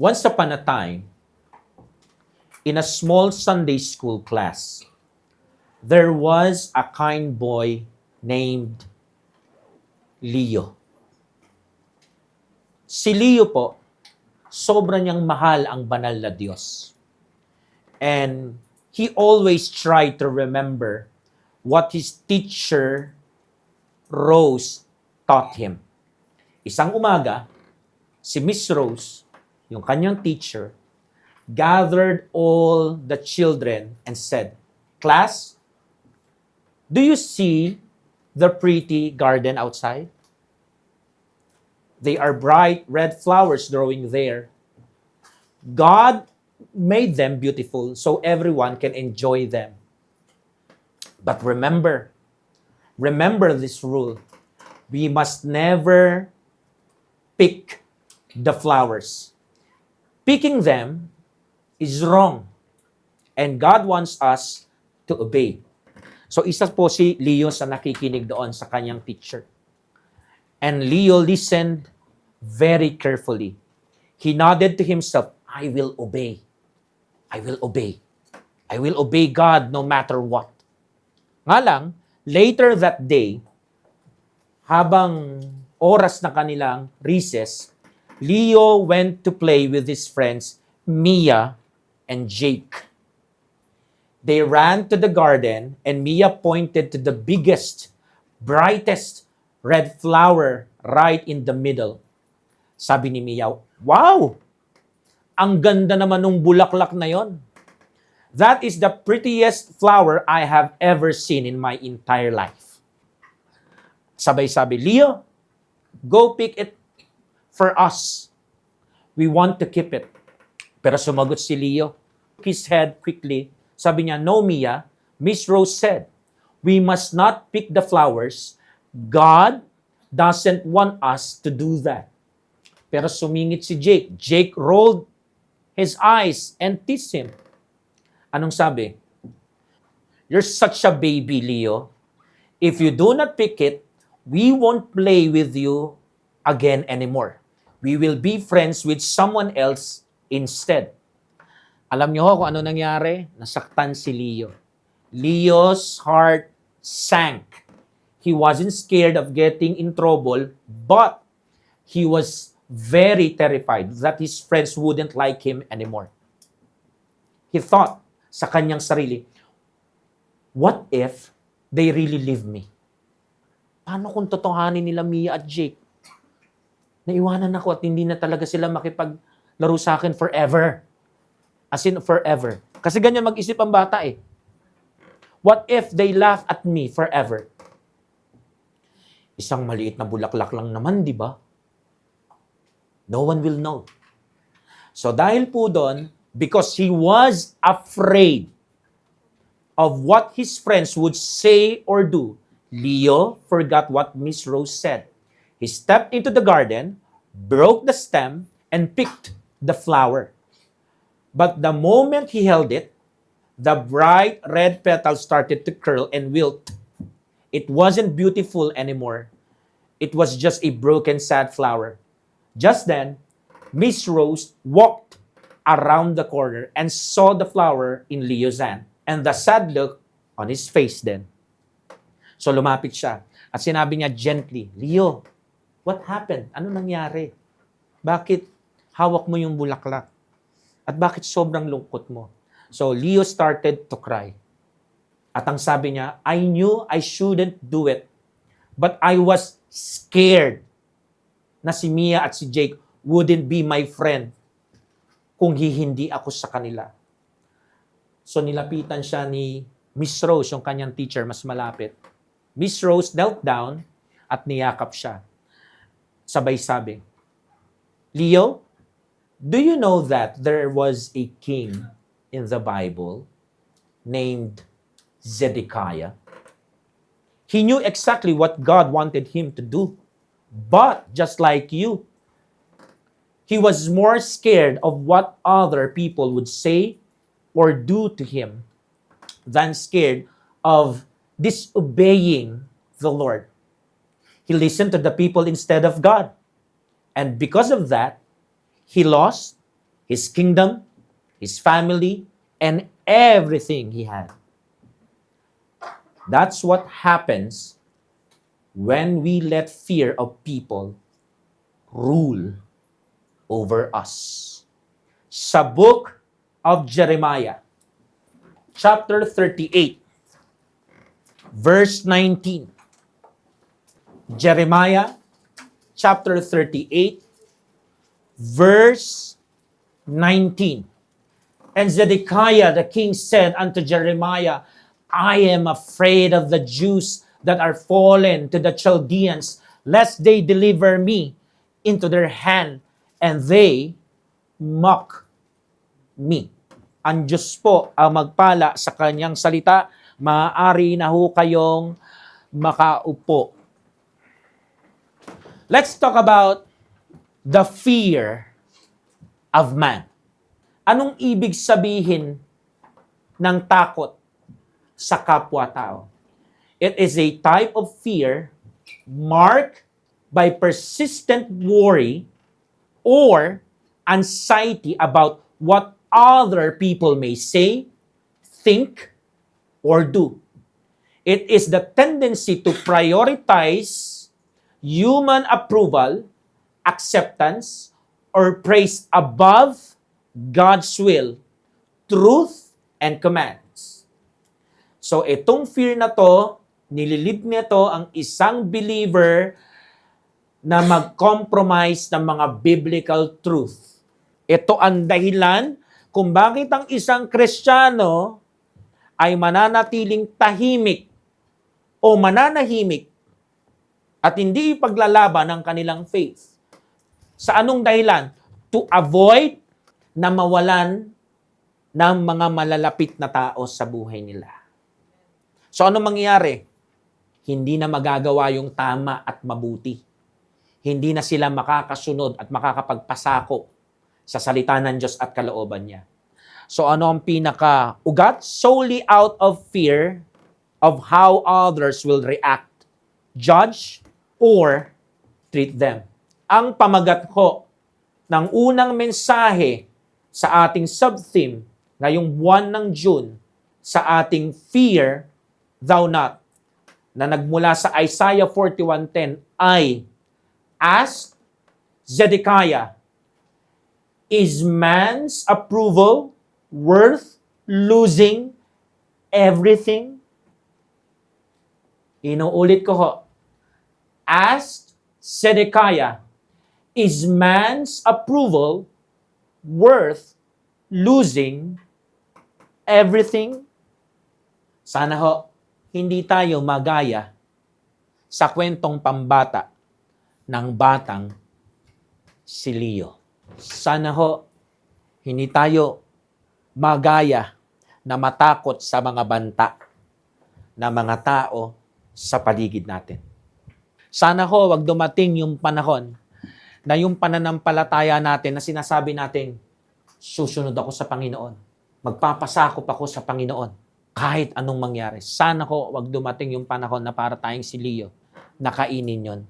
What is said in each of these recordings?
Once upon a time, in a small Sunday school class, there was a kind boy named Leo. Si Leo po, sobra niyang mahal ang banal na Diyos. And he always tried to remember what his teacher, Rose, taught him. Isang umaga, si Miss Rose, yung kanyang teacher, gathered all the children and said, "Class, do you see the pretty garden outside? They are bright red flowers growing there. God made them beautiful so everyone can enjoy them. But remember this rule. We must never pick the flowers. Picking them is wrong. And God wants us to obey." So isa po si Leo sa nakikinig doon sa kanyang teacher. And Leo listened very carefully. He nodded to himself, "I will obey. I will obey. I will obey God no matter what." Nga lang, later that day, habang oras na kanilang recess, Leo went to play with his friends, Mia and Jake. They ran to the garden and Mia pointed to the biggest, brightest red flower right in the middle. Sabi ni Mia, "Wow! Ang ganda naman ng bulaklak na yon. That is the prettiest flower I have ever seen in my entire life." Sabay-sabi, "Leo, go pick it for us. We want to keep it." Pero sumagot si Leo, his head quickly. Sabi niya, "No, Mia, Miss Rose said, we must not pick the flowers. God doesn't want us to do that." Pero sumingit si Jake. Jake rolled his eyes and teased him. Anong sabi? "You're such a baby, Leo. If you do not pick it, we won't play with you again anymore. We will be friends with someone else instead." Alam niyo kung ano nangyari? Nasaktan si Leo. Leo's heart sank. He wasn't scared of getting in trouble, but he was very terrified that his friends wouldn't like him anymore. He thought sa kanyang sarili, "What if they really leave me? Paano kung totohanin nila Mia at Jake? Naiwanan ako at hindi na talaga sila makipaglaro sa akin forever." As in forever. Kasi ganyan mag-isip ang bata eh. What if they laugh at me forever? Isang maliit na bulaklak lang naman, di ba? No one will know. So dahil po doon, because he was afraid of what his friends would say or do, Leo forgot what Miss Rose said. He stepped into the garden, broke the stem, and picked the flower. But the moment he held it, the bright red petals started to curl and wilt. It wasn't beautiful anymore. It was just a broken, sad flower. Just then, Miss Rose walked around the corner and saw the flower in Leo's hand and the sad look on his face then. So lumapit siya at sinabi niya gently, "Leo, what happened? Ano nangyari? Bakit hawak mo yung bulaklak? At bakit sobrang lungkot mo?" So Leo started to cry. At ang sabi niya, "I knew I shouldn't do it, but I was scared na si Mia at si Jake wouldn't be my friend kung hindi ako sa kanila." So nilapitan siya ni Miss Rose, yung kanyang teacher, mas malapit. Miss Rose knelt down at niyakap siya. Sabay sabi, "Leo, do you know that there was a king in the Bible named Zedekiah? He knew exactly what God wanted him to do. But just like you, he was more scared of what other people would say or do to him than scared of disobeying the Lord. He listened to the people instead of God. And because of that, he lost his kingdom, his family, and everything he had. That's what happens when we let fear of people rule over us. Sa book of Jeremiah, chapter 38, verse 19. Jeremiah, chapter 38, verse 19. And Zedekiah the king said unto Jeremiah, I am afraid of the Jews that are fallen to the Chaldeans, lest they deliver me into their hand, and they mock me. Ang Diyos po ang magpala sa kanyang salita. Maaari na ho kayong makaupo. Let's talk about the fear of man. Anong ibig sabihin ng takot sa kapwa-tao? It is a type of fear marked by persistent worry or anxiety about what other people may say, think, or do. It is the tendency to prioritize human approval, acceptance, or praise above God's will, truth, and commands. So itong fear na to, nililid nito ang isang believer na mag-compromise ng mga biblical truth. Ito ang dahilan kung bakit ang isang Kristiyano ay mananatiling tahimik o mananahimik at hindi ipaglalaban ang kanilang faith. Sa anong dahilan? To avoid na mawalan ng mga malalapit na tao sa buhay nila. So ano mangyayari? Hindi na magagawa yung tama at mabuti. Hindi na sila makakasunod at makakapagpasako sa salita ng Diyos at kalooban niya. So ano ang pinaka-ugat? Solely out of fear of how others will react, judge, or treat them. Ang pamagat ko ng unang mensahe sa ating sub-theme ngayong buwan ng June sa ating Fear Thou Not na nagmula sa Isaiah 41:10 ay, Ask Zedekiah, is man's approval worth losing everything? Inuulit ko ho. Ask Zedekiah, is man's approval worth losing everything? Sana ho, hindi tayo magaya sa kwentong pambata ng batang si Leo. Sana ho, hindi tayo magaya na matakot sa mga banta na mga tao sa paligid natin. Sana ho, wag dumating yung panahon na yung pananampalataya natin na sinasabi natin, susunod ako sa Panginoon. Magpapasakop ako sa Panginoon. Kahit anong mangyari. Sana ho, wag dumating yung panahon na para tayong si Leo, nakainin yon.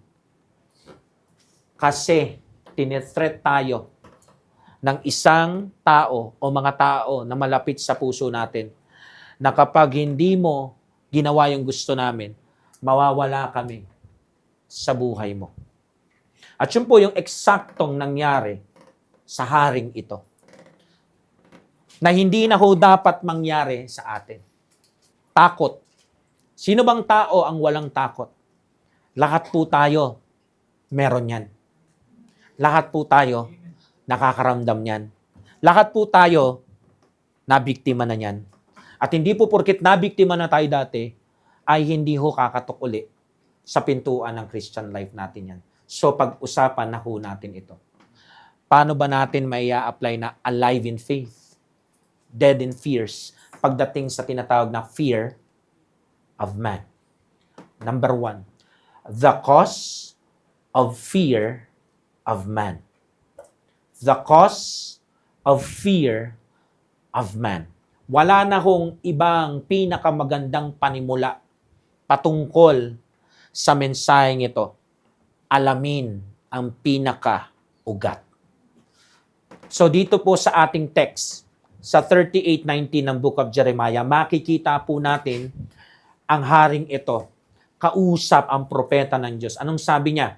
Kasi, tinethreat tayo ng isang tao o mga tao na malapit sa puso natin na kapag hindi mo ginawa yung gusto namin, mawawala kami sa buhay mo. At yun po yung eksaktong nangyari sa haring ito. Na hindi na ho dapat mangyari sa atin. Takot. Sino bang tao ang walang takot? Lahat po tayo meron yan. Lahat po tayo nakakaramdam yan. Lahat po tayo nabiktima na yan. At hindi po porkit nabiktima na tayo dati, ay hindi ho kakatok uli sa pintuan ng Christian life natin yan. So pag-usapan na ho natin ito. Paano ba natin maia-apply na alive in faith, dead in fears, pagdating sa tinatawag na fear of man? Number 1, the cause of fear of man. The cause of fear of man. Wala na hong ibang pinakamagandang panimula patungkol sa mensaheng ito. Alamin ang pinaka-ugat. So dito po sa ating text, sa 38:19 ng Book of Jeremiah, makikita po natin ang haring ito. Kausap ang propeta ng Diyos. Anong sabi niya?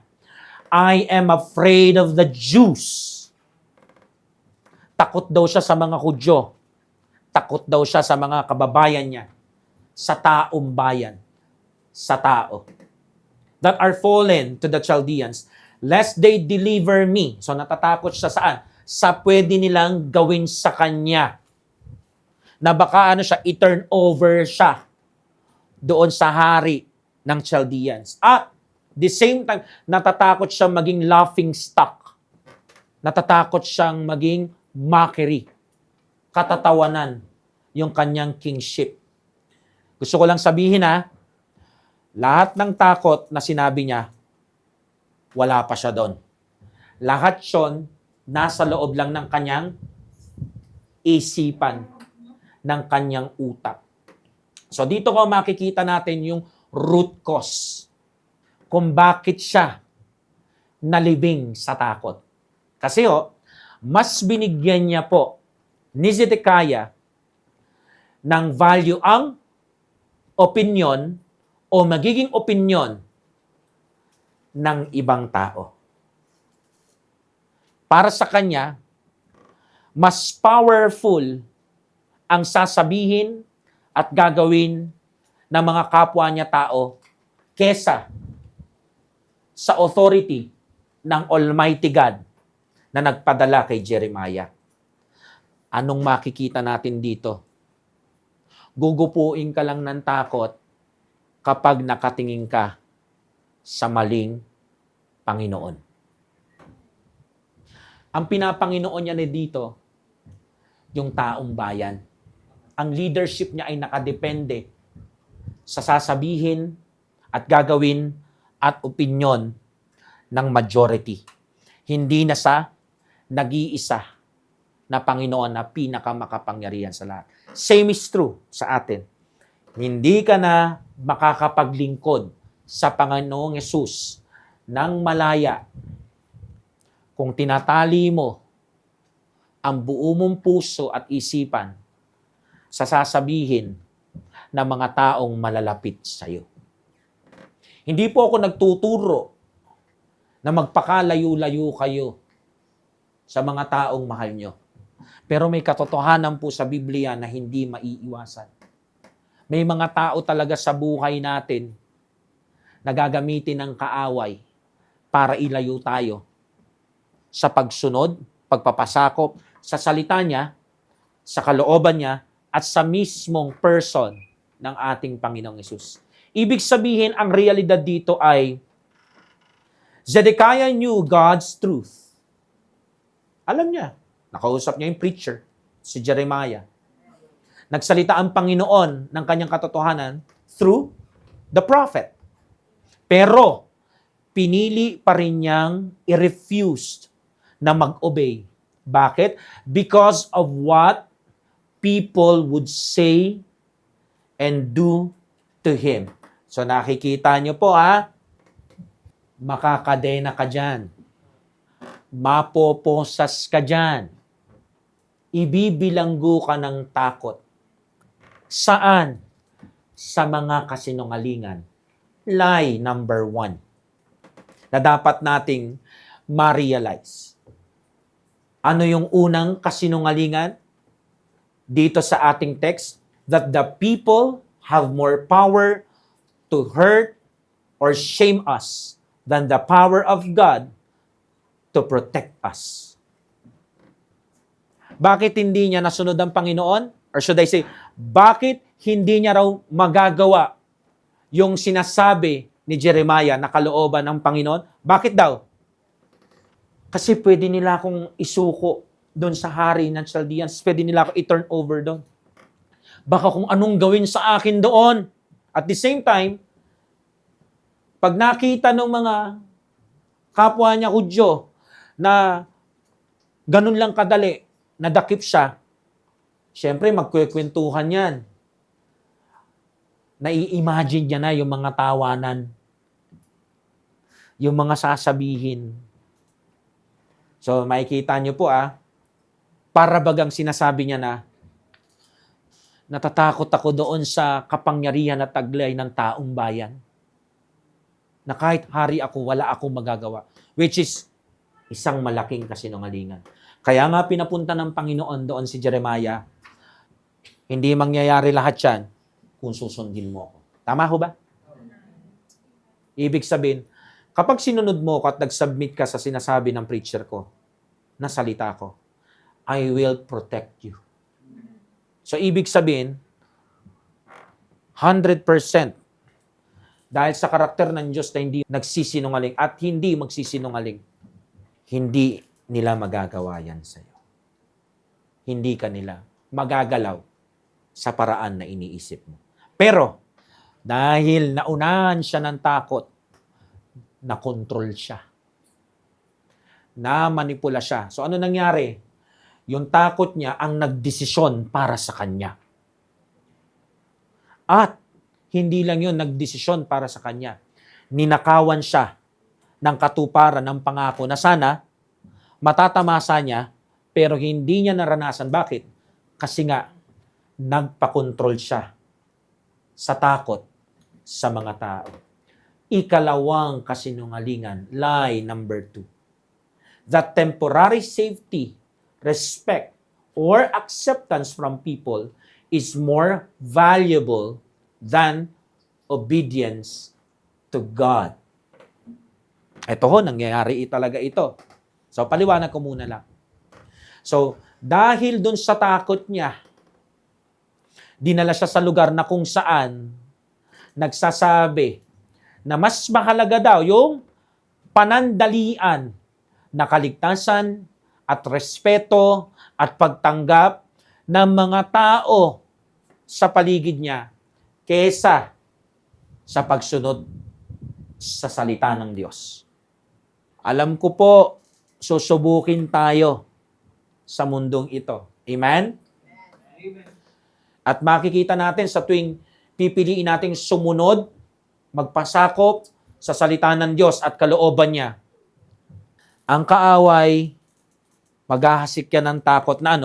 I am afraid of the Jews. Takot daw siya sa mga Hudyo. Takot daw siya sa mga kababayan niya. Sa taong bayan. Sa tao. That are fallen to the Chaldeans, lest they deliver me. So natatakot siya saan? Sa pwede nilang gawin sa kanya. Na baka i-turn over siya doon sa hari ng Chaldeans. At the same time, natatakot siyang maging laughing stock. Natatakot siyang maging mockery. Katatawanan yung kanyang kingship. Gusto ko lang sabihin lahat ng takot na sinabi niya, wala pa siya doon. Lahat yun, nasa loob lang ng kanyang isipan, ng kanyang utak. So dito ko makikita natin yung root cause kung bakit siya nalibing sa takot. Kasi mas binigyan niya po ni Zedekiah ng value ang opinion o magiging opinion ng ibang tao. Para sa kanya, mas powerful ang sasabihin at gagawin ng mga kapwa niya tao kesa sa authority ng Almighty God na nagpadala kay Jeremiah. Anong makikita natin dito? Gugupuin ka lang ng takot kapag nakatingin ka sa maling Panginoon. Ang pinapanginoon niya dito, yung taong bayan. Ang leadership niya ay nakadepende sa sasabihin at gagawin at opinyon ng majority. Hindi na sa nag-iisa na Panginoon na pinakamakapangyarihan sa lahat. Same is true sa atin. Hindi ka na makakapaglingkod sa Panginoong Yesus ng malaya kung tinatali mo ang buo mong puso at isipan sa sasabihin ng mga taong malalapit sa iyo. Hindi po ako nagtuturo na magpakalayo-layo kayo sa mga taong mahal nyo. Pero may katotohanan po sa Biblia na hindi maiiwasan. May mga tao talaga sa buhay natin na gagamitin ng kaaway para ilayo tayo sa pagsunod, pagpapasakop, sa salita niya, sa kalooban niya, at sa mismong person ng ating Panginoong Hesus. Ibig sabihin, ang realidad dito ay Zedekiah knew God's truth. Alam niya. Nakausap niya yung preacher, si Jeremiah. Nagsalita ang Panginoon ng kanyang katotohanan through the prophet. Pero, pinili pa rin niyang i-refuse na mag-obey. Bakit? Because of what people would say and do to him. So nakikita niyo po makakadena ka dyan. Mapoposas ka dyan. Ibibilanggo ka ng takot. Saan? Sa mga kasinungalingan. Lie number 1 na dapat nating ma-realize. Ano yung unang kasinungalingan dito sa ating text? That the people have more power to hurt or shame us than the power of God to protect us. Bakit hindi niya nasunod ang Panginoon? Or should I say, bakit hindi niya raw magagawa yung sinasabi ni Jeremiah na kalooban ng Panginoon? Bakit daw? Kasi pwede nila akong isuko doon sa hari ng Chaldeans. Pwede nila ako i-turn over doon. Baka kung anong gawin sa akin doon. At the same time, pag nakita ng mga kapwa niya Hudyo na ganun lang kadali, nadakip siya, syempre magkukwentuhan yan. Nai-imagine niya na yung mga tawanan, yung mga sasabihin. So, makikita niyo po Para bagang sinasabi niya na, natatakot ako doon sa kapangyarihan at taglay ng taong bayan. Na kahit hari ako, wala akong magagawa. Which is isang malaking kasinungalingan. Kaya nga pinapunta ng Panginoon doon si Jeremiah, hindi mangyayari lahat yan kung susundin mo ako. Tama ho ba? Ibig sabihin, kapag sinunod mo ko at nag-submit ka sa sinasabi ng preacher ko, na salita ko, I will protect you. So, ibig sabihin, 100% dahil sa karakter ng Diyos na hindi nagsisinungaling at hindi magsisinungaling, hindi nila magagawa yan sa'yo. Hindi ka nila magagalaw sa paraan na iniisip mo. Pero, dahil naunahan siya ng takot, na-control siya. Na-manipula siya. So, ano nangyari? Yung takot niya ang nagdesisyon para sa kanya. At hindi lang yun, nagdesisyon para sa kanya. Ninakawan siya ng katuparan ng pangako na sana matatamasa niya, pero hindi niya naranasan. Bakit? Kasi nga, nagpakontrol siya sa takot sa mga tao. Ikalawang kasinungalingan, lie number 2. That temporary safety, respect, or acceptance from people is more valuable than obedience to God. Ito ho, nangyayari talaga ito. So, paliwanag ko muna lang. So, dahil dun sa takot niya, dinala siya sa lugar na kung saan nagsasabi na mas mahalaga daw yung panandalian na kaligtasan at respeto at pagtanggap ng mga tao sa paligid niya kesa sa pagsunod sa salita ng Diyos. Alam ko po, susubukin tayo sa mundong ito. Amen? At makikita natin sa tuwing pipiliin nating sumunod, magpasakop sa salita ng Diyos at kalooban niya. Ang kaaway, maghahasik ka ng takot na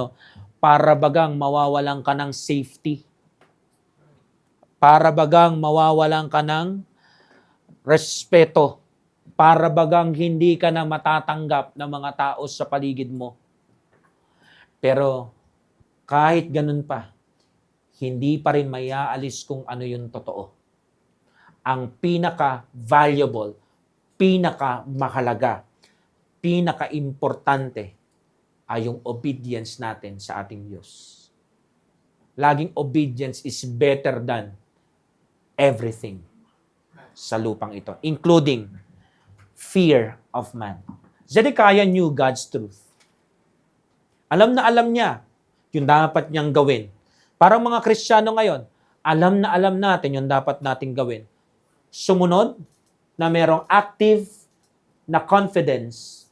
para bagang mawawalan ka ng safety. Para bagang mawawalan ka ng respeto. Para bagang hindi ka na matatanggap ng mga tao sa paligid mo. Pero kahit ganun pa, hindi pa rin maiaalis kung ano yung totoo. Ang pinaka-valuable, pinaka-mahalaga, pinaka-importante ay yung obedience natin sa ating Diyos. Laging obedience is better than everything sa lupang ito, including fear of man. Zedekiah knew God's truth. Alam na alam niya yung dapat niyang gawin. Parang mga Kristiyano ngayon, alam na alam natin yung dapat nating gawin. Sumunod na merong active na confidence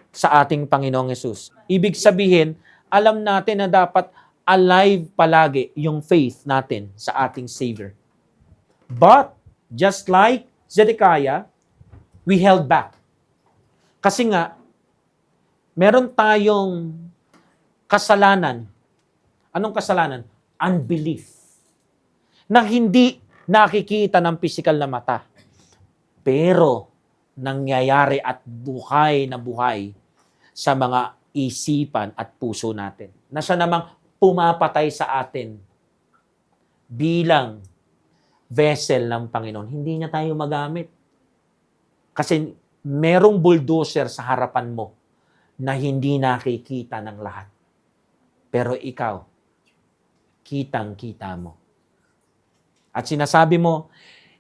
sa ating Panginoong Hesus. Ibig sabihin, alam natin na dapat alive palagi yung faith natin sa ating Savior. But, just like Zedekiah, we held back. Kasi nga, meron tayong kasalanan. Anong kasalanan? Unbelief. Na hindi nakikita ng pisikal na mata. Pero, nangyayari at buhay na buhay sa mga isipan at puso natin. Na siya namang pumapatay sa atin bilang vessel ng Panginoon. Hindi niya tayo magamit. Kasi merong bulldozer sa harapan mo na hindi nakikita ng lahat. Pero ikaw, kitang-kita mo. At sinasabi mo,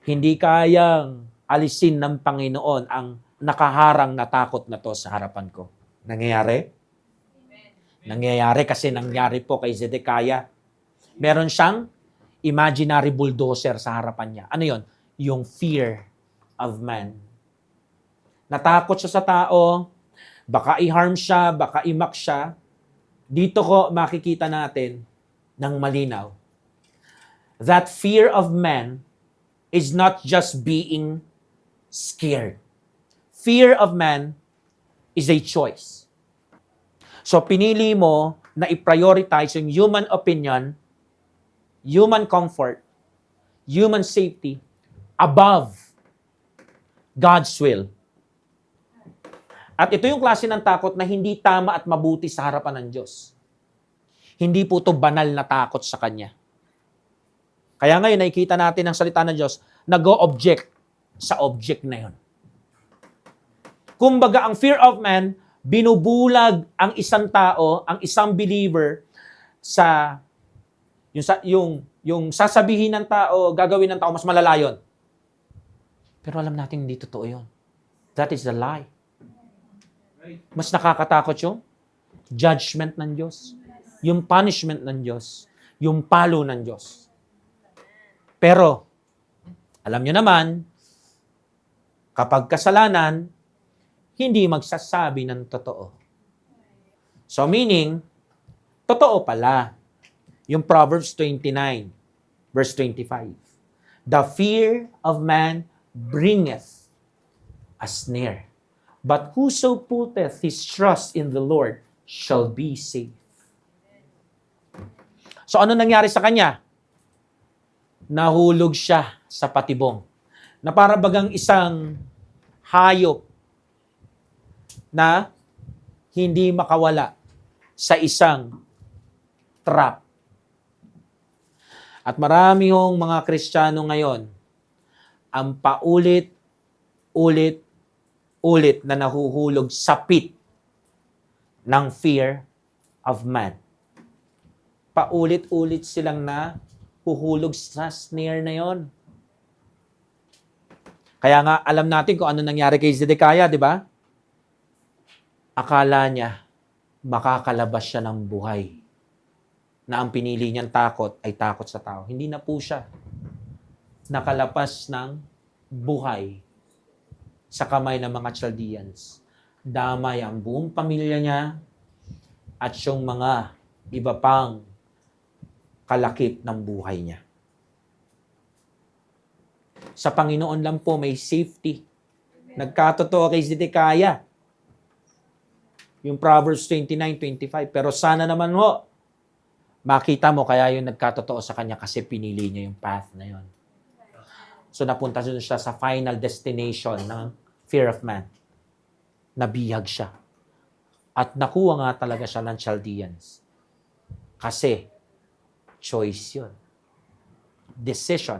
hindi kayang alisin ng Panginoon ang nakaharang na takot na to sa harapan ko. Nangyayari? Amen. Nangyayari kasi nangyari po kay Zedekiah. Meron siyang imaginary bulldozer sa harapan niya. Ano yon? Yung fear of man. Natakot siya sa tao, baka i-harm siya, baka i-mock siya. Dito ko makikita natin ng malinaw. That fear of man is not just being scared. Fear of man is a choice. So pinili mo na i-prioritize yung human opinion, human comfort, human safety above God's will. At ito yung klase ng takot na hindi tama at mabuti sa harapan ng Diyos. Hindi po ito banal na takot sa Kanya. Kaya ngayon, nakikita natin ang salita ng Diyos, nag-o-object sa object na yun. Kumbaga, ang fear of man, binubulag ang isang tao, ang isang believer, sa yung sasabihin ng tao, gagawin ng tao, mas malala yun. Pero alam natin hindi totoo yun. That is the lie. Mas nakakatakot yung judgment ng Diyos, yung punishment ng Diyos, yung palo ng Diyos. Pero, alam nyo naman, kapag kasalanan, hindi magsasabi ng totoo. So meaning, totoo pala. Yung Proverbs 29, verse 25. The fear of man bringeth a snare, but whoso putteth his trust in the Lord shall be safe. So ano nangyari sa kanya? Nahulog siya sa patibong. Na para bagang isang hayop na hindi makawala sa isang trap. At marami hong mga Kristiyano ngayon ang paulit-ulit na nahuhulog sa pit ng fear of man. Paulit-ulit silang nahuhulog sa snare na yon. Kaya nga alam natin kung ano nangyari kay Zedekiah, di ba? Akala niya makakalabas siya ng buhay. Na ang pinili niyang takot ay takot sa tao. Hindi na po siya nakalapas ng buhay sa kamay ng mga Chaldeans. Damay ang buong pamilya niya at yung mga iba pang kalakip ng buhay niya. Sa Panginoon lang po may safety. Nagkatotoo kay Zedekiah. Yung Proverbs 29:25. Pero sana naman ho, makita mo kaya yung nagkatotoo sa kanya kasi pinili niya yung path na yun. So napunta siya sa final destination ng fear of man. Nabihag siya. At nakuha nga talaga siya ng Chaldeans. Kasi choice yun. Decision.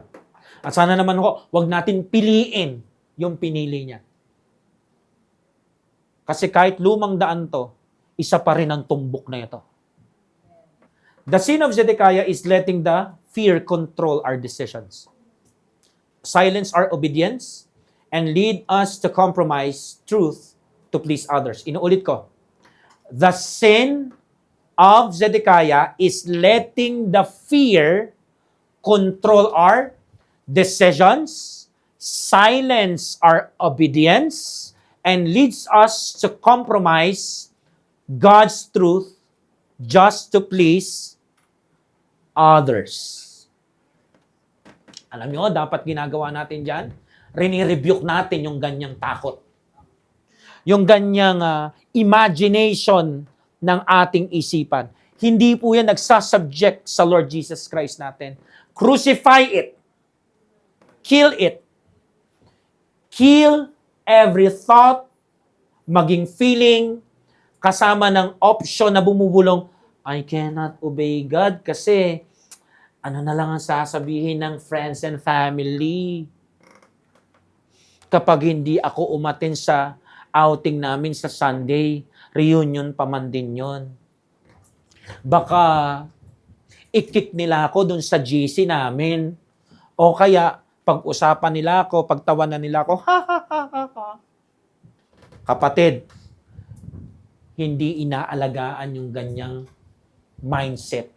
At sana naman ho, wag natin piliin yung pinili niya. Kasi kahit lumang daan to, isa pa rin ang tumbok na ito. The sin of Zedekiah is letting the fear control our decisions. Silence our obedience and lead us to compromise truth to please others. Inuulit ko. The sin of Zedekiah is letting the fear control our decisions, silence our obedience, and leads us to compromise God's truth just to please others. Alam nyo, dapat ginagawa natin dyan, rini-rebuke natin yung ganyang takot. Yung ganyang imagination ng ating isipan. Hindi po yan nagsasubject sa Lord Jesus Christ natin. Crucify it. Kill it. Kill every thought, maging feeling, kasama ng option na bumubulong, I cannot obey God kasi ano na lang ang sasabihin ng friends and family kapag hindi ako umattend sa outing namin sa Sunday, reunion pa man din yon. Baka i-kick nila ako dun sa GC namin. O kaya pag-usapan nila ako, pagtawanan nila ako, ha ha ha ha ha. Kapatid, hindi inaalagaan yung ganyang mindset.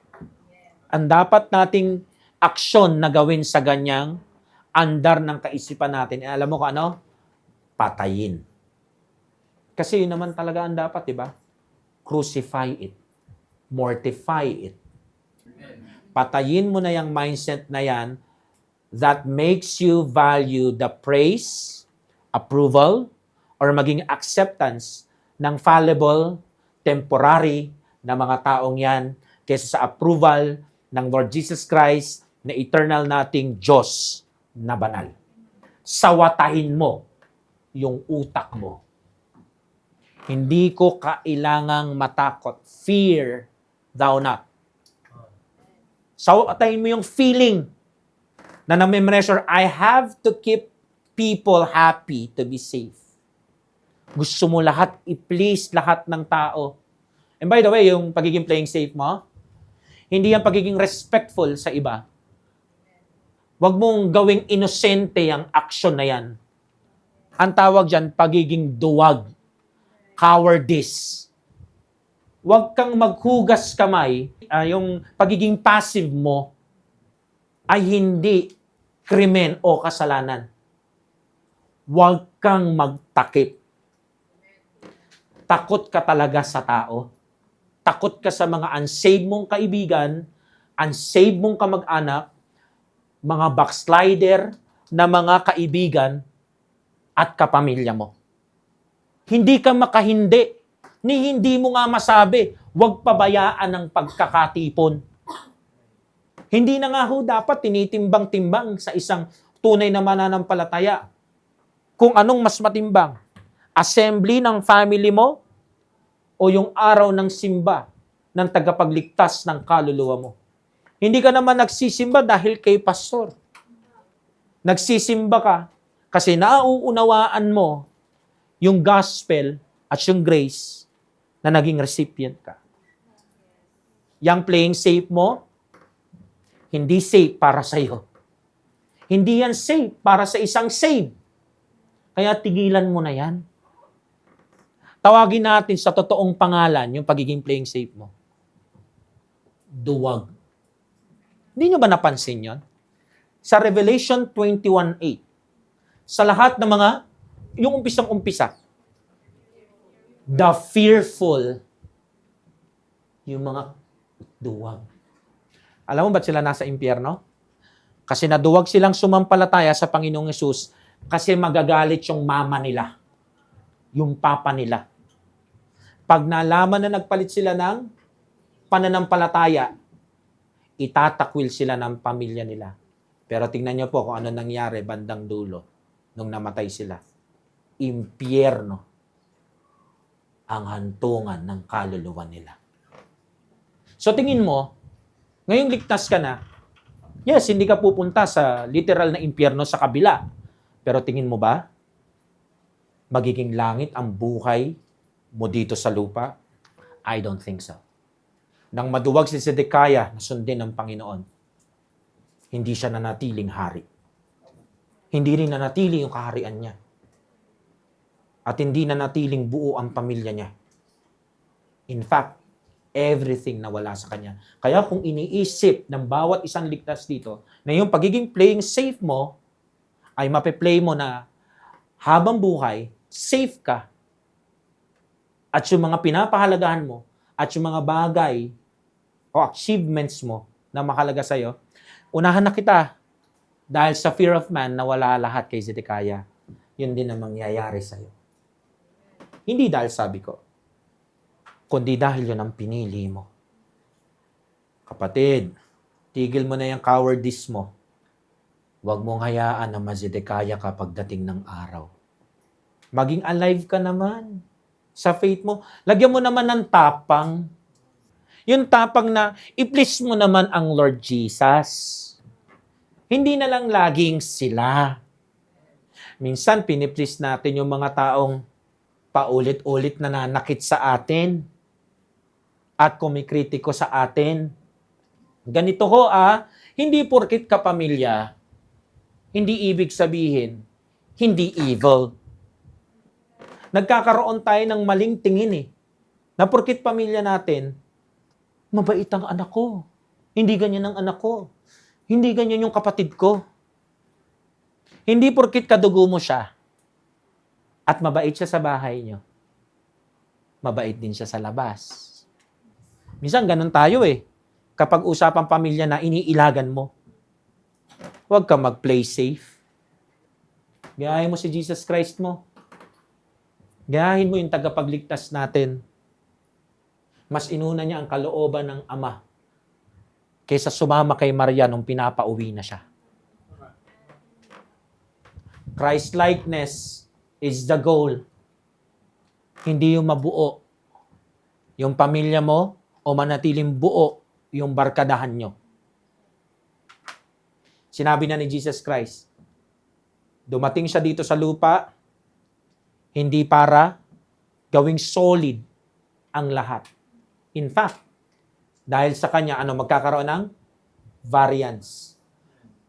Ang dapat nating aksyon na gawin sa ganyang andar ng kaisipan natin, alam mo kung ano? Patayin. Kasi yun naman talaga ang dapat, di ba? Crucify it. Mortify it. Patayin mo na yung mindset na yan that makes you value the praise, approval, or maging acceptance ng fallible, temporary, na mga taong yan kaysa sa approval ng Lord Jesus Christ na eternal nating Diyos na banal. Sawatahin mo yung utak mo. Hindi ko kailangang matakot. Fear thou not. Sawatahin mo yung feeling na nami-measure, I have to keep people happy to be safe. Gusto mo lahat, i-please lahat ng tao. And by the way, yung pagiging playing safe mo, hindi yan pagiging respectful sa iba. Huwag mong gawing inosente ang action na yan. Ang tawag dyan, pagiging duwag. Cowardice. Huwag kang maghugas kamay. Yung pagiging passive mo ay hindi krimen o kasalanan. Huwag kang magtakip. Takot ka talaga sa tao. Takot ka sa mga unsaved mong kaibigan, unsaved mong kamag-anak, mga backslider na mga kaibigan at kapamilya mo. Hindi ka makahindi, ni hindi mo nga masabi, huwag pabayaan ang pagkakatipon. Hindi na nga ho dapat tinitimbang-timbang sa isang tunay na mananampalataya kung anong mas matimbang. Assembly ng family mo o yung araw ng simba ng tagapagligtas ng kaluluwa mo. Hindi ka naman nagsisimba dahil kay pastor. Nagsisimba ka kasi nauunawaan mo yung gospel at yung grace na naging recipient ka. Yang playing safe mo, hindi safe para sa iyo. Hindi yan safe para sa isang saved. Kaya tigilan mo na yan. Tawagin natin sa totoong pangalan yung pagiging playing safe mo. Duwag. Hindi nyo ba napansin yon? Sa Revelation 21:8, sa lahat ng mga, yung umpisang-umpisa, the fearful, yung mga duwag. Alam mo ba't sila nasa impyerno? Kasi naduwag silang sumampalataya sa Panginoong Hesus kasi magagalit yung mama nila, yung papa nila. Pag nalaman na nagpalit sila ng pananampalataya, itatakwil sila ng pamilya nila. Pero tingnan niyo po kung ano nangyari bandang dulo nung namatay sila. Impyerno ang hantungan ng kaluluwa nila. So tingin mo, ngayong ligtas ka na, yes, hindi ka pupunta sa literal na impyerno sa kabila. Pero tingin mo ba, magiging langit ang buhay mo dito sa lupa? I don't think so. Nang maduwag si Zedekiah na sundin ng Panginoon, hindi siya nanatiling hari. Hindi rin nanatili yung kaharian niya. At hindi nanatiling buo ang pamilya niya. In fact, everything nawala sa kanya. Kaya kung iniisip ng bawat isang ligtas dito, na yung pagiging playing safe mo, ay mape-play mo na habang buhay, safe ka. At yung mga pinapahalagahan mo, at yung mga bagay o achievements mo na mahalaga sa'yo, unahan na kita. Dahil sa fear of man, nawala lahat kay Zedekiah. Yun din ang mangyayari sa'yo. Hindi dahil sabi ko, kundi dahil yun ang pinili mo. Kapatid, tigil mo na yung cowardice mo. Huwag mong hayaan na ma-Zedekiah ka pagdating ng araw. Maging alive ka naman sa faith mo. Lagyan mo naman ng tapang. Yung tapang na i-please mo naman ang Lord Jesus. Hindi na lang laging sila. Minsan, piniplease natin yung mga taong paulit-ulit na nanakit sa atin at kumikritiko sa atin. Ganito ho hindi porkit kapamilya, hindi ibig sabihin, hindi evil. Nagkakaroon tayo ng maling tingin na porkit pamilya natin, mabait ang anak ko. Hindi ganyan ang anak ko. Hindi ganyan yung kapatid ko. Hindi porkit kadugo mo siya at mabait siya sa bahay niyo, mabait din siya sa labas. Minsan ganun tayo kapag usapang pamilya na iniilagan mo. Huwag ka mag-play safe. Gayahin mo si Jesus Christ mo. Gayahin mo yung tagapagligtas natin. Mas inuna niya ang kalooban ng Ama kaysa sumama kay Maria nung pinapauwi na siya. Christ-likeness is the goal. Hindi yung mabuo yung pamilya mo o manatiling buo yung barkadahan nyo. Sinabi na ni Jesus Christ, dumating siya dito sa lupa, hindi para gawing solid ang lahat. In fact, dahil sa kanya, magkakaroon ng variance,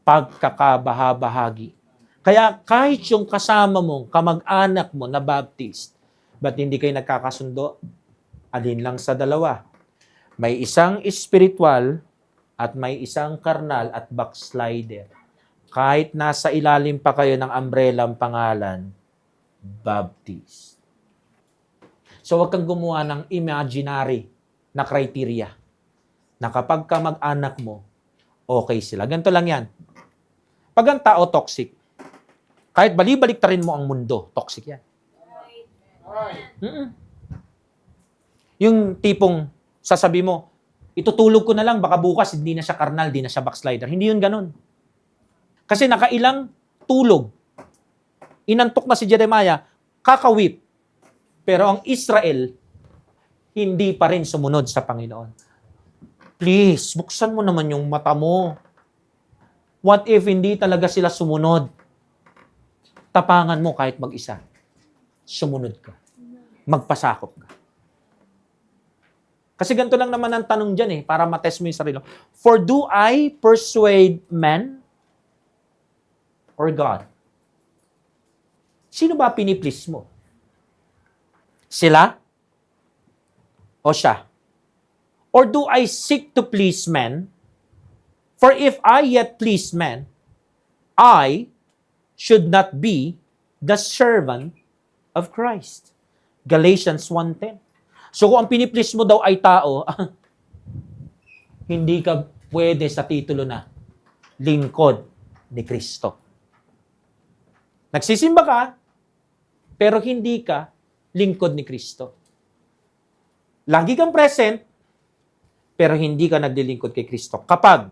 pagkakabahabahagi. Kaya kahit yung kasama mo, kamag-anak mo na Baptist, ba't hindi kayo nagkakasundo? Alin lang sa dalawa. May isang spiritual at may isang karnal at backslider. Kahit nasa ilalim pa kayo ng umbrellang pangalan, Baptist. So huwag kang gumawa ng imaginary na criteria na kapag ka mag-anak mo, okay sila. Ganito lang yan. Pag ang tao toxic, kahit bali-baliktarin mo ang mundo, toxic yan. Yung tipong sasabi mo, itutulog ko na lang, baka bukas hindi na siya karnal, hindi na siya backslider. Hindi yun ganun. Kasi nakailang tulog. Inantok na si Jeremiah, kakawip. Pero ang Israel, hindi pa rin sumunod sa Panginoon. Please, buksan mo naman yung mata mo. What if hindi talaga sila sumunod? Tapangan mo kahit mag-isa. Sumunod ka. Magpasakop ka. Kasi ganito lang naman ang tanong dyan para matest mo yung sarili. For do I persuade men or God? Sino ba piniplease mo? Sila? O siya? Or do I seek to please men? For if I yet please men, I should not be the servant of Christ. Galatians 1:10. So kung ang piniplease mo daw ay tao, hindi ka pwede sa titulo na lingkod ni Kristo. Nagsisimba ka, pero hindi ka lingkod ni Kristo. Lagi kang present, pero hindi ka naglilingkod kay Kristo. Kapag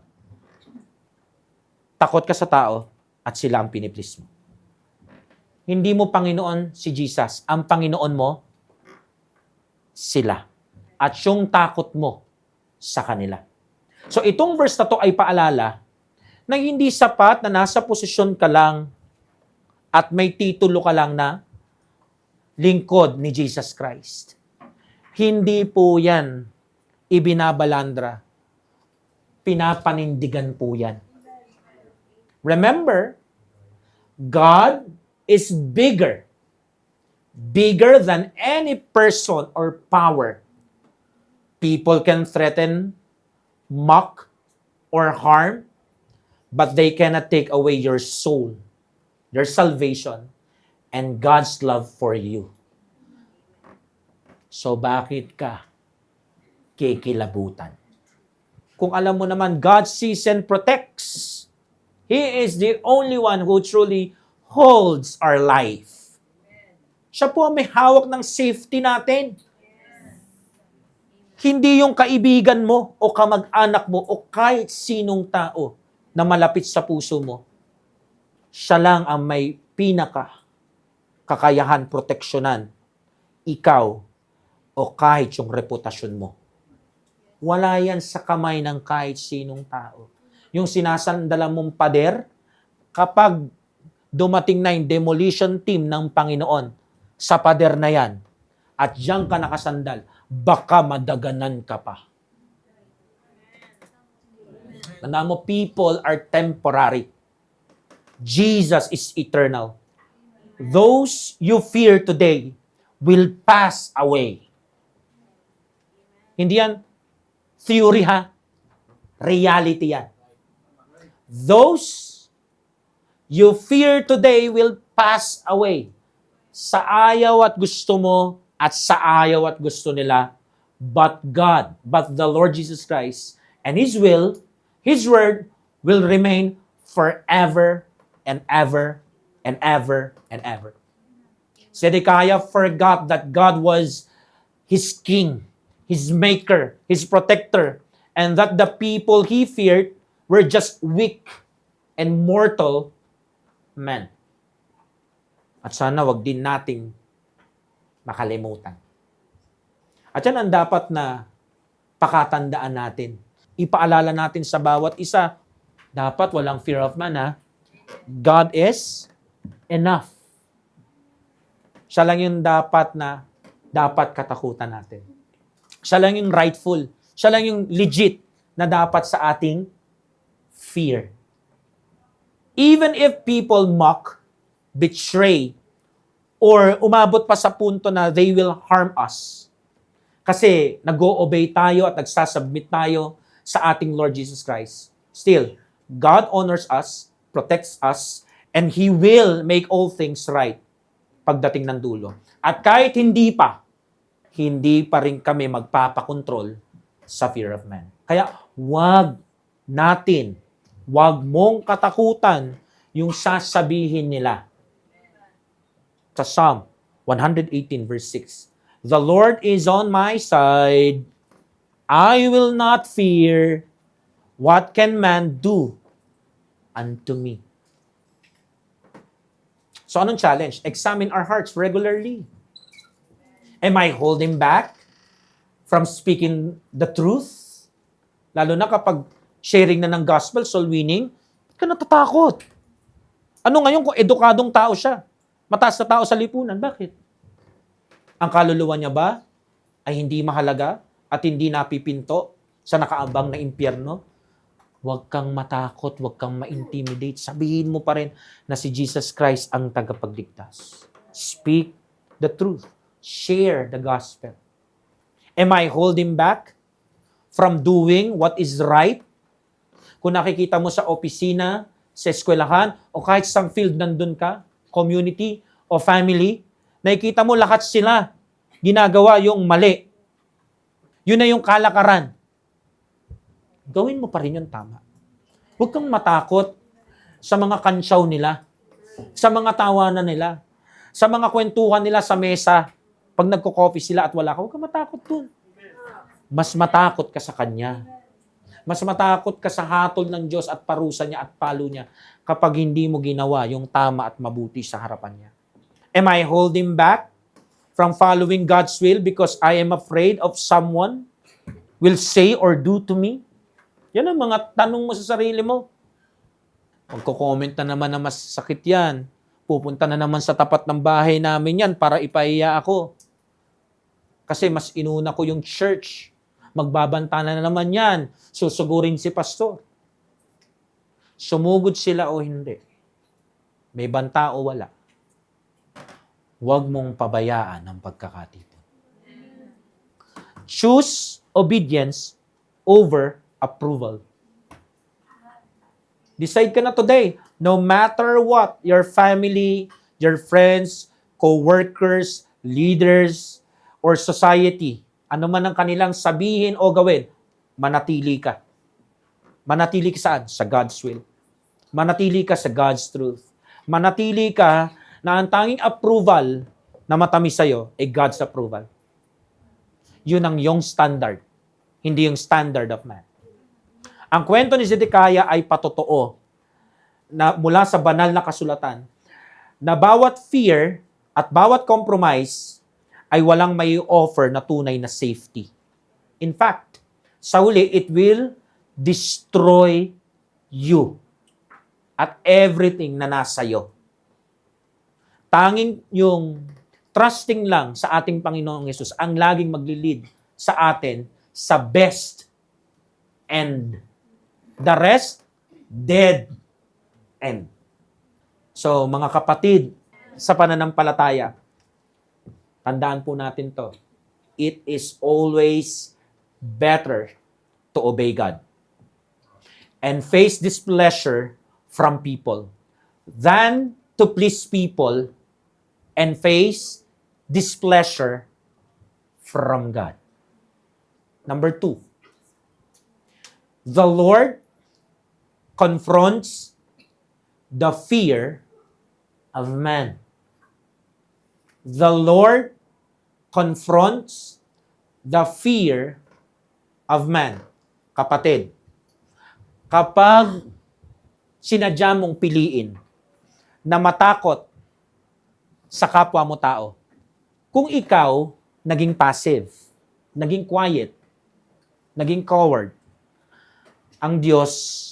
takot ka sa tao at sila ang piniplease mo. Hindi mo Panginoon si Jesus. Ang Panginoon mo, sila. At yung takot mo sa kanila. So itong verse na to ay paalala na hindi sapat na nasa posisyon ka lang at may titulo ka lang na lingkod ni Jesus Christ. Hindi po yan ibinabalandra. Pinapanindigan po yan. Remember, God is bigger. Bigger than any person or power. People can threaten, mock, or harm, but they cannot take away your soul, your salvation, and God's love for you. So bakit ka kikilabutan? Kung alam mo naman, God sees and protects. He is the only one who truly holds our life. Siya po ang may hawak ng safety natin. Hindi yung kaibigan mo o kamag-anak mo o kahit sinong tao na malapit sa puso mo. Siya lang ang may kakayahan, proteksyonan. Ikaw o kahit yung reputasyon mo. Wala yan sa kamay ng kahit sinong tao. Yung sinasandalan mong pader, kapag dumating na yung demolition team ng Panginoon sa pader na yan, at diyan ka nakasandal, baka madaganan ka pa. Tandaan mo, people are temporary. Jesus is eternal. Those you fear today will pass away. Hindi yan theory ha. Reality yan. Those you fear today will pass away. Sa ayaw at gusto mo at sa ayaw at gusto nila, but God, but the Lord Jesus Christ and His will, His word will remain forever and ever and ever and ever. Zedekiah forgot that God was his king. His maker, His protector, and that the people He feared were just weak and mortal men. At sana wag din nating makalimutan. At yan ang dapat na pakatandaan natin. Ipaalala natin sa bawat isa, dapat walang fear of man, ha? God is enough. Siya lang yung dapat katakutan natin. Siya lang yung rightful. Siya lang yung legit na dapat sa ating fear. Even if people mock, betray, or umabot pa sa punto na they will harm us. Kasi nag-o-obey tayo at nagsasubmit tayo sa ating Lord Jesus Christ. Still, God honors us, protects us, and He will make all things right pagdating ng dulo. At kahit hindi pa rin kami magpapakontrol sa fear of man. Kaya wag mong katakutan yung sasabihin nila. Sa Psalm 118 verse 6, "The Lord is on my side. I will not fear. What can man do unto me?" So anong challenge? Examine our hearts regularly. Am I holding back from speaking the truth? Lalo na kapag sharing na ng gospel, soul winning, ka natatakot. Ano ngayon kung edukadong tao siya? Mataas na tao sa lipunan. Bakit? Ang kaluluwa niya ba ay hindi mahalaga at hindi napipinto sa nakaabang na impyerno? Huwag kang matakot, huwag kang ma-intimidate. Sabihin mo pa rin na si Jesus Christ ang tagapagligtas. Speak the truth. Share the gospel. Am I holding back from doing what is right? Kung nakikita mo sa opisina, sa eskwelahan, o kahit sa field nandun ka, community o family, nakikita mo lahat sila ginagawa yung mali. Yun na yung kalakaran. Gawin mo pa rin yung tama. Huwag kang matakot sa mga kansyaw nila, sa mga tawanan nila, sa mga kwentuhan nila sa mesa, pag nagko-coffee sila at wala ka, huwag kang matakot dun. Mas matakot ka sa Kanya. Mas matakot ka sa hatol ng Diyos at parusa niya at palo niya kapag hindi mo ginawa yung tama at mabuti sa harapan niya. Am I holding back from following God's will because I am afraid of someone will say or do to me? Yan ang mga tanong mo sa sarili mo. Magko-comment na naman na mas sakit yan. Pupunta na naman sa tapat ng bahay namin yan para ipahiya ako. Kasi mas inuna ko yung church. Magbabanta na naman yan. Susugurin si pastor. Sumugod sila o hindi. May banta o wala. Huwag mong pabayaan ang pagkakatipon. Choose obedience over approval. Decide ka na today. No matter what, your family, your friends, co-workers, leaders, or society, ano man ang kanilang sabihin o gawin, manatili ka. Manatili ka saan? Sa God's will. Manatili ka sa God's truth. Manatili ka na ang tanging approval na matamis sa'yo ay God's approval. Yun ang iyong standard, hindi yung standard of man. Ang kwento ni Zedekiah ay patotoo na mula sa banal na kasulatan na bawat fear at bawat compromise ay walang may offer na tunay na safety. In fact, sa huli, it will destroy you at everything na nasa iyo. Tanging yung trusting lang sa ating Panginoong Yesus ang laging maglilid sa atin sa best end. The rest, dead end. So, mga kapatid, sa pananampalataya, tandaan po natin to. It is always better to obey God and face displeasure from people than to please people and face displeasure from God. Number 2, the Lord confronts the fear of man. The Lord confronts the fear of man. Kapatid, kapag sinadya mong piliin na matakot sa kapwa mo tao, kung ikaw naging passive, naging quiet, naging coward, ang Diyos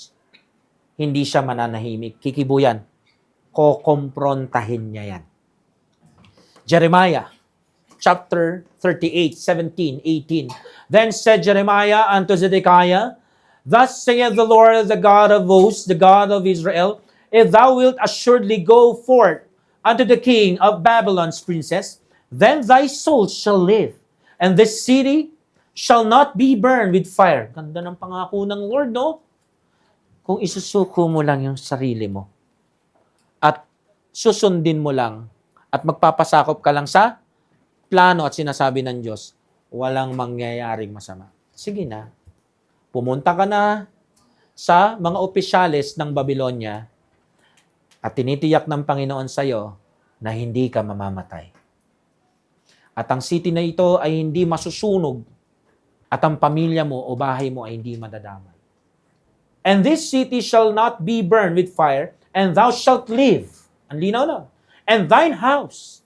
hindi siya mananahimik. Kikibuyan. Kokomprontahin niya yan. Jeremiah chapter 38, 17, 18. Then said Jeremiah unto Zedekiah, Thus saith the Lord, the God of hosts, the God of Israel, If thou wilt assuredly go forth unto the king of Babylon's princess, then thy soul shall live, and this city shall not be burned with fire. Ganda ng pangako ng Lord, no? Kung isusuko mo lang yung sarili mo at susundin mo lang at magpapasakop ka lang sa plano at sinasabi ng Diyos, walang mangyayaring masama. Sige na. Pumunta ka na sa mga opisyales ng Babylonia at tinitiyak ng Panginoon sa iyo na hindi ka mamamatay. At ang city na ito ay hindi masusunog at ang pamilya mo o bahay mo ay hindi madadamay. And this city shall not be burned with fire, and thou shalt live. Ang linaw na. And thine house.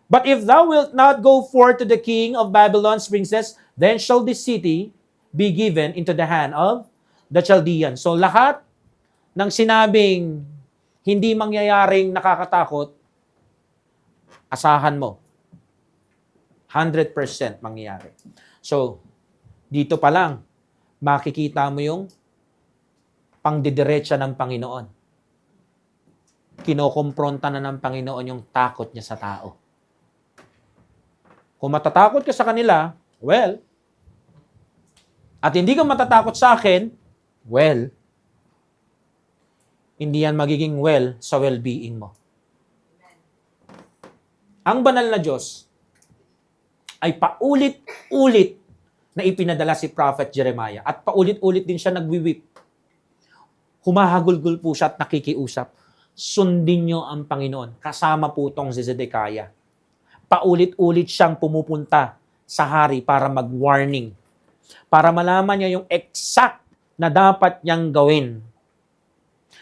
But if thou wilt not go forth to the king of Babylon's princess, then shall this city be given into the hand of the Chaldeans. So lahat ng sinabing hindi mangyayaring nakakatakot, asahan mo. 100% mangyayari. So, dito pa lang, makikita mo yung pangdidiretsa ng Panginoon. Kinokompronta na ng Panginoon yung takot niya sa tao. Kung matatakot ka sa kanila, well, at hindi ka matatakot sa akin, well, hindi yan magiging well sa well-being mo. Ang banal na Diyos ay paulit-ulit na ipinadala si Prophet Jeremiah at paulit-ulit din siya nagwiwip. Humahagulgul po siya at nakikiusap. Sundin niyo ang Panginoon. Kasama po tong si Zedekiah. Paulit-ulit siyang pumupunta sa hari para mag-warning. Para malaman niya yung exact na dapat niyang gawin.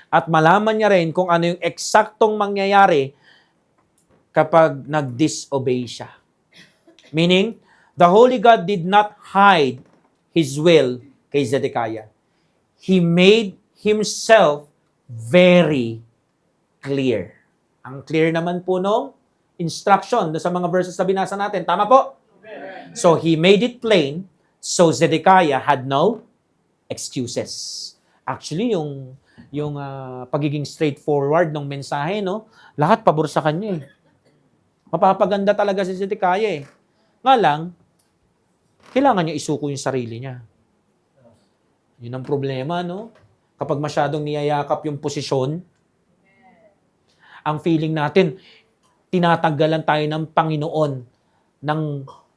At malaman niya rin kung ano yung eksaktong mangyayari kapag nag-disobey siya. Meaning, the Holy God did not hide His will kay Zedekiah. He made Himself very clear. Ang clear naman po nung instruction sa mga verses na binasa natin. Tama po? So, He made it plain, so Zedekiah had no excuses. Actually, yung pagiging straightforward ng mensahe, no? Lahat pabor sa kanya eh. Mapapaganda talaga si Zedekiah eh. Nga lang, kailangan niya isuko yung sarili niya. Yun ang problema, no? Kapag masyadong niyayakap yung posisyon, ang feeling natin, tinatanggalan tayo ng Panginoon ng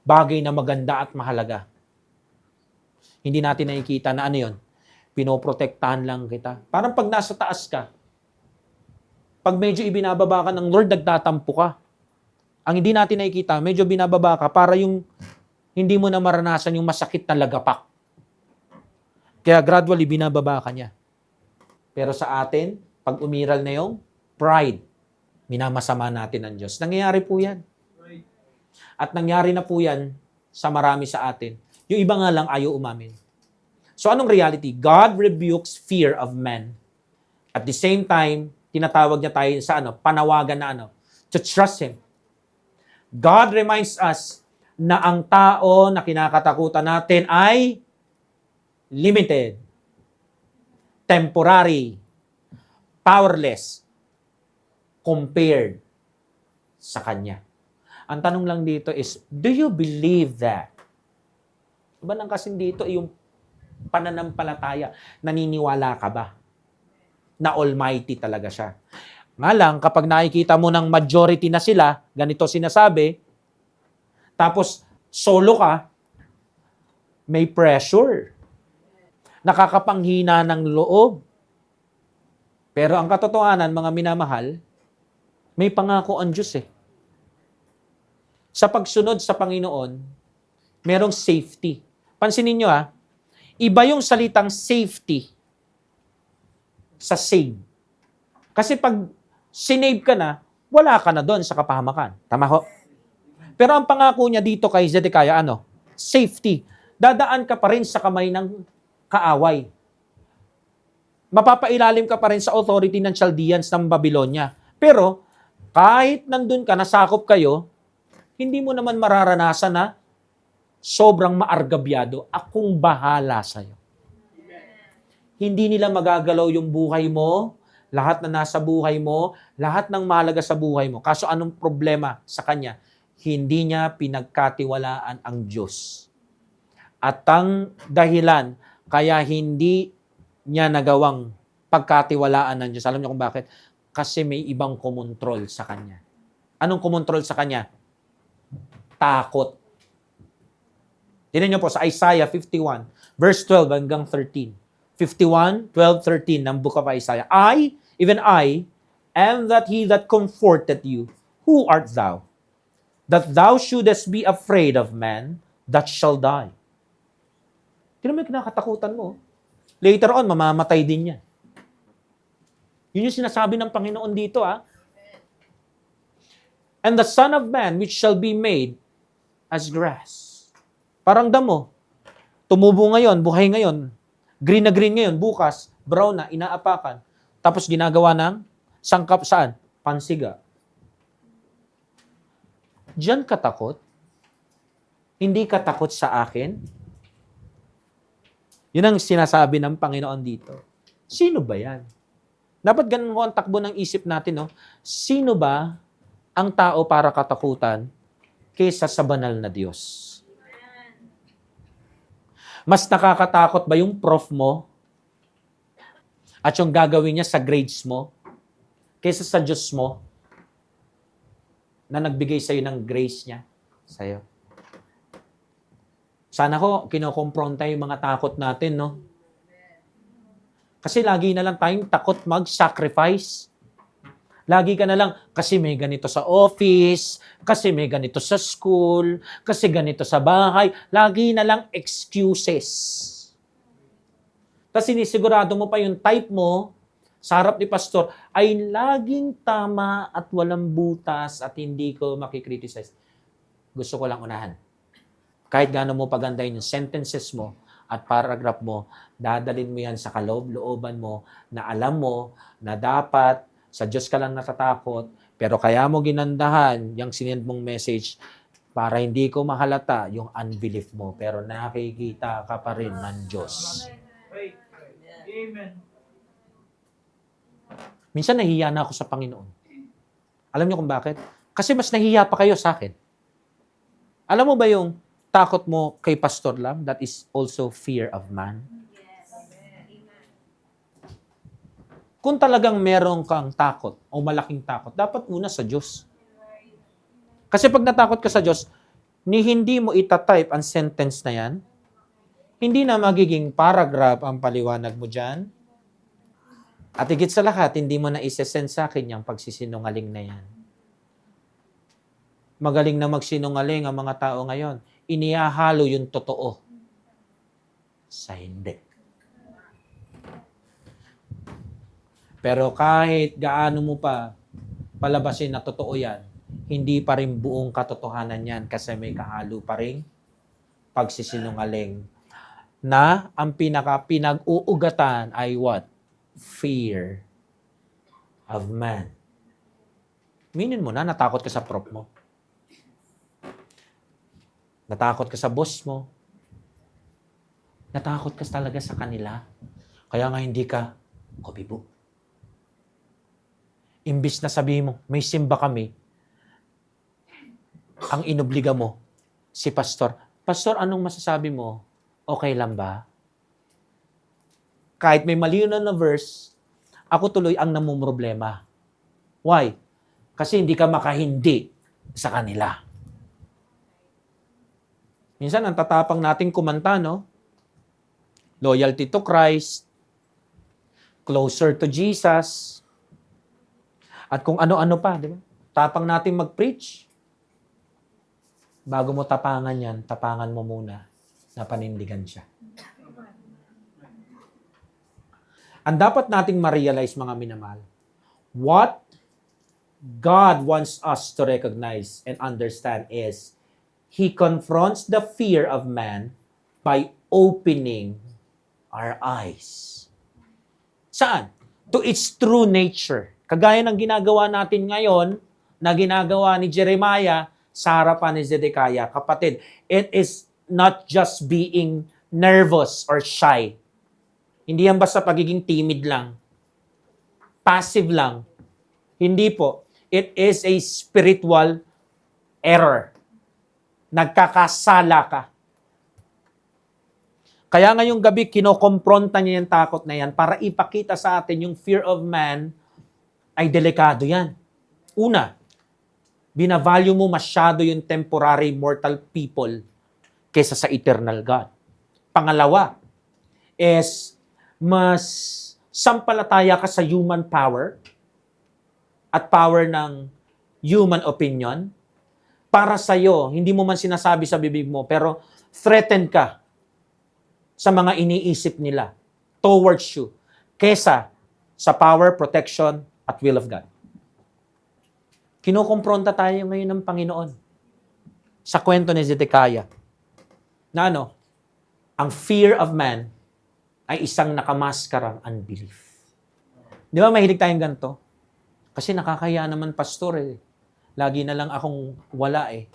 bagay na maganda at mahalaga. Hindi natin nakikita na ano yun, pinoprotektahan lang kita. Parang pag nasa taas ka, pag medyo ibinababa ka ng Lord, nagtatampo ka. Ang hindi natin nakikita, medyo binababa ka para yung hindi mo na maranasan yung masakit na lagapak. Kaya gradually, binababa ka niya. Pero sa atin, pag umiral na yung pride, minamasama natin ang Diyos. Nangyayari po yan. At nangyari na po yan sa marami sa atin. Yung iba nga lang ayaw umamin. So anong reality? God rebukes fear of man. At the same time, tinatawag niya tayo sa panawagan na to trust Him. God reminds us na ang tao na kinakatakutan natin ay limited, temporary, powerless, compared sa Kanya. Ang tanong lang dito is, do you believe that? Iba lang kasing dito yung pananampalataya. Naniniwala ka ba na Almighty talaga siya? Nga lang, kapag nakikita mo ng majority na sila, ganito sinasabi, tapos solo ka, may pressure. Nakakapanghina ng loob. Pero ang katotohanan, mga minamahal, may pangako ang Diyos eh. Sa pagsunod sa Panginoon, merong safety. Pansinin nyo iba yung salitang safety sa save. Kasi pag sinave ka na, wala ka na doon sa kapahamakan. Tama ho? Pero ang pangako niya dito kay Zedekiah, safety. Dadaan ka pa rin sa kamay ng kaaway. Mapapailalim ka pa rin sa authority ng Chaldeans ng Babylonia. Pero, kahit nandun ka, nasakop kayo, hindi mo naman mararanasan na sobrang maargabyado. Akong bahala sa'yo. Hindi nila magagalaw yung buhay mo, lahat na nasa buhay mo, lahat ng mahalaga sa buhay mo. Kaso anong problema sa kanya? Hindi niya pinagkatiwalaan ang Diyos. At ang dahilan, kaya hindi niya nagawang pagkatiwalaan ng Diyos. Alam niyo kung bakit? Kasi may ibang kumontrol sa kanya. Anong kumontrol sa kanya? Takot. Tingnan niyo po sa Isaiah 51, verse 12 hanggang 13. 51, 12, 13 ng book of Isaiah. Even I, am that he that comforted you. Who art thou? That thou shouldest be afraid of man that shall die. Tingnan mo yung kinakatakutan mo. Later on, mamamatay din yan. Yun yung sinasabi ng Panginoon dito, And the Son of Man, which shall be made as grass. Parang damo. Tumubo ngayon, buhay ngayon. Green na green ngayon, bukas, brown na, inaapakan. Tapos ginagawa ng sangkap saan? Pansiga. Diyan ka takot? Hindi ka takot sa akin? Yun ang sinasabi ng Panginoon dito. Sino ba yan? Dapat ganun mo ang takbo ng isip natin, Sino ba ang tao para katakutan kaysa sa banal na Diyos? Mas nakakatakot ba yung prof mo at yung gagawin niya sa grades mo kaysa sa Diyos mo na nagbigay sa'yo ng grace niya sa'yo? Sana kinokompronta yung mga takot natin, no? Kasi lagi na lang tayong takot mag-sacrifice. Lagi ka na lang, kasi may ganito sa office, kasi may ganito sa school, kasi ganito sa bahay. Lagi na lang excuses. Tapos sinisigurado mo pa yung type mo sa harap ni pastor ay laging tama at walang butas at hindi ko makikriticize. Gusto ko lang unahan. Kahit gaano mo pagandahin yung sentences mo at paragraph mo, dadalin mo yan sa kaloob-looban mo na alam mo na dapat sa Diyos ka lang natatakot, pero kaya mo ginandahan yung sinend mong message para hindi ko mahalata yung unbelief mo, pero nakikita ka pa rin ng Diyos. Amen. Minsan nahihiya na ako sa Panginoon. Alam niyo kung bakit? Kasi mas nahihiya pa kayo sa akin. Alam mo ba yung takot mo kay Pastor Lam? That is also fear of man. Kung talagang meron kang takot o malaking takot, dapat una sa Diyos. Kasi pag natakot ka sa Diyos, hindi mo itatype ang sentence na yan, hindi na magiging paragraph ang paliwanag mo dyan, at higit sa lahat, hindi mo na isesend sa akin yung pagsisinungaling na yan. Magaling na magsinungaling ang mga tao ngayon. Inihahalo yung totoo sa hindi. Pero kahit gaano mo pa palabasin na totoo yan, hindi pa rin buong katotohanan yan kasi may kahalo pa rin pagsisinungaling na ang pinag-uugatan ay what? Fear of man. Minin mo na, natakot ka sa prof mo. Natakot ka sa boss mo. Natakot ka talaga sa kanila. Kaya nga hindi ka kopibo. Imbis na sabihin mo, may simba kami, ang inobliga mo, si pastor, Pastor, anong masasabi mo? Okay lang ba? Kahit may mali na verse, ako tuloy ang namumroblema. Why? Kasi hindi ka makahindi sa kanila. Minsan, ang tatapang nating kumanta, no? Loyalty to Christ, closer to Jesus, at kung ano-ano pa, di ba? Tapang natin mag-preach. bago mo tapangan yan, tapangan mo muna na panindigan siya. Ang dapat nating ma-realize, mga minamahal, what God wants us to recognize and understand is He confronts the fear of man by opening our eyes. Saan? To its true nature. Kagaya ng ginagawa natin ngayon, na ginagawa ni Jeremiah sa harapan ni Zedekiah. Kapatid, it is not just being nervous or shy. Hindi yan basta pagiging timid lang. Passive lang. Hindi po. It is a spiritual error. Nagkakasala ka. Kaya ngayong gabi, kinokompronta niya yung takot na yan para ipakita sa atin yung fear of man ay delikado yan. Una, binavalue mo masyado yung temporary mortal people kesa sa eternal God. Pangalawa, is mas sampalataya ka sa human power at power ng human opinion para sa'yo, hindi mo man sinasabi sa bibig mo, pero threatened ka sa mga iniisip nila towards you kesa sa power, protection, at will of God. Kinukumpronta tayo ngayon ng Panginoon sa kwento ni Zedekiah na ang fear of man ay isang nakamaskarang unbelief. Di ba mahilig tayong ganito? Kasi nakakaya naman, pastor eh. Lagi na lang akong wala eh.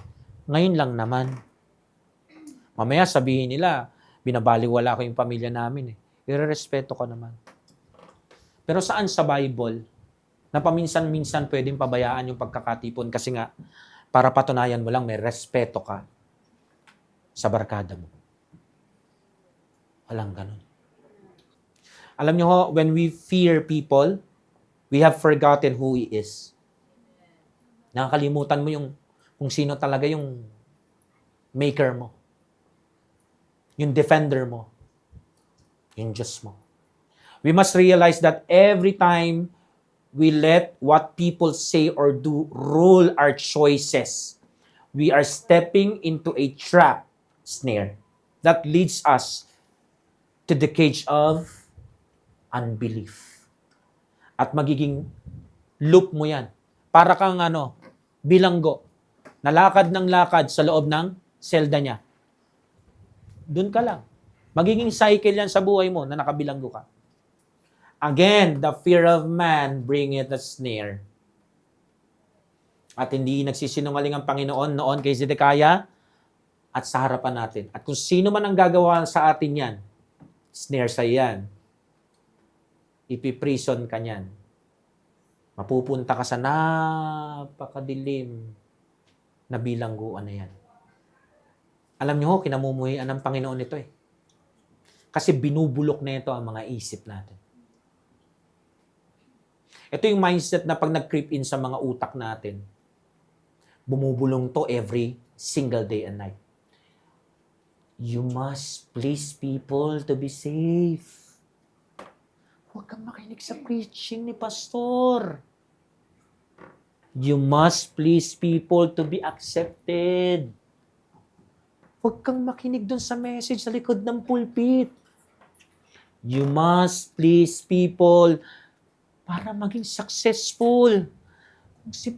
Ngayon lang naman. Mamaya sabihin nila, binabaliwala ko yung pamilya namin eh. Irerespeto ko naman. Pero saan sa Bible na paminsan-minsan pwedeng pabayaan yung pagkakatipon kasi nga para patunayan mo lang may respeto ka sa barkada mo? Walang ganun. Alam niyo ho, when we fear people, we have forgotten who He is. Nakakalimutan mo yung kung sino talaga yung maker mo. Yung defender mo. Yung Diyos mo. We must realize that every time we let what people say or do rule our choices, we are stepping into a trap, snare, that leads us to the cage of unbelief. At magiging loop mo yan. Para kang bilanggo. Nalakad ng lakad sa loob ng selda niya. Doon ka lang. Magiging cycle yan sa buhay mo na nakabilanggo ka. Again, the fear of man bringeth a snare. At hindi nagsisinungaling ang Panginoon noon kay Zedekiah at sa harapan natin. At kung sino man ang gagawa sa atin yan, snare sa yan, ipiprison ka niyan. Mapupunta ka sa napakadilim na bilangguan na yan. Alam niyo ho, kinamumuhian ng Panginoon ito eh. Kasi binubulok na ito ang mga isip natin. Ito yung mindset na pag nag-creep in sa mga utak natin, bumubulong to every single day and night. You must please people to be safe. Huwag kang makinig sa preaching ni pastor. You must please people to be accepted. Huwag kang makinig dun sa message sa likod ng pulpit. You must please people para maging successful. Kung si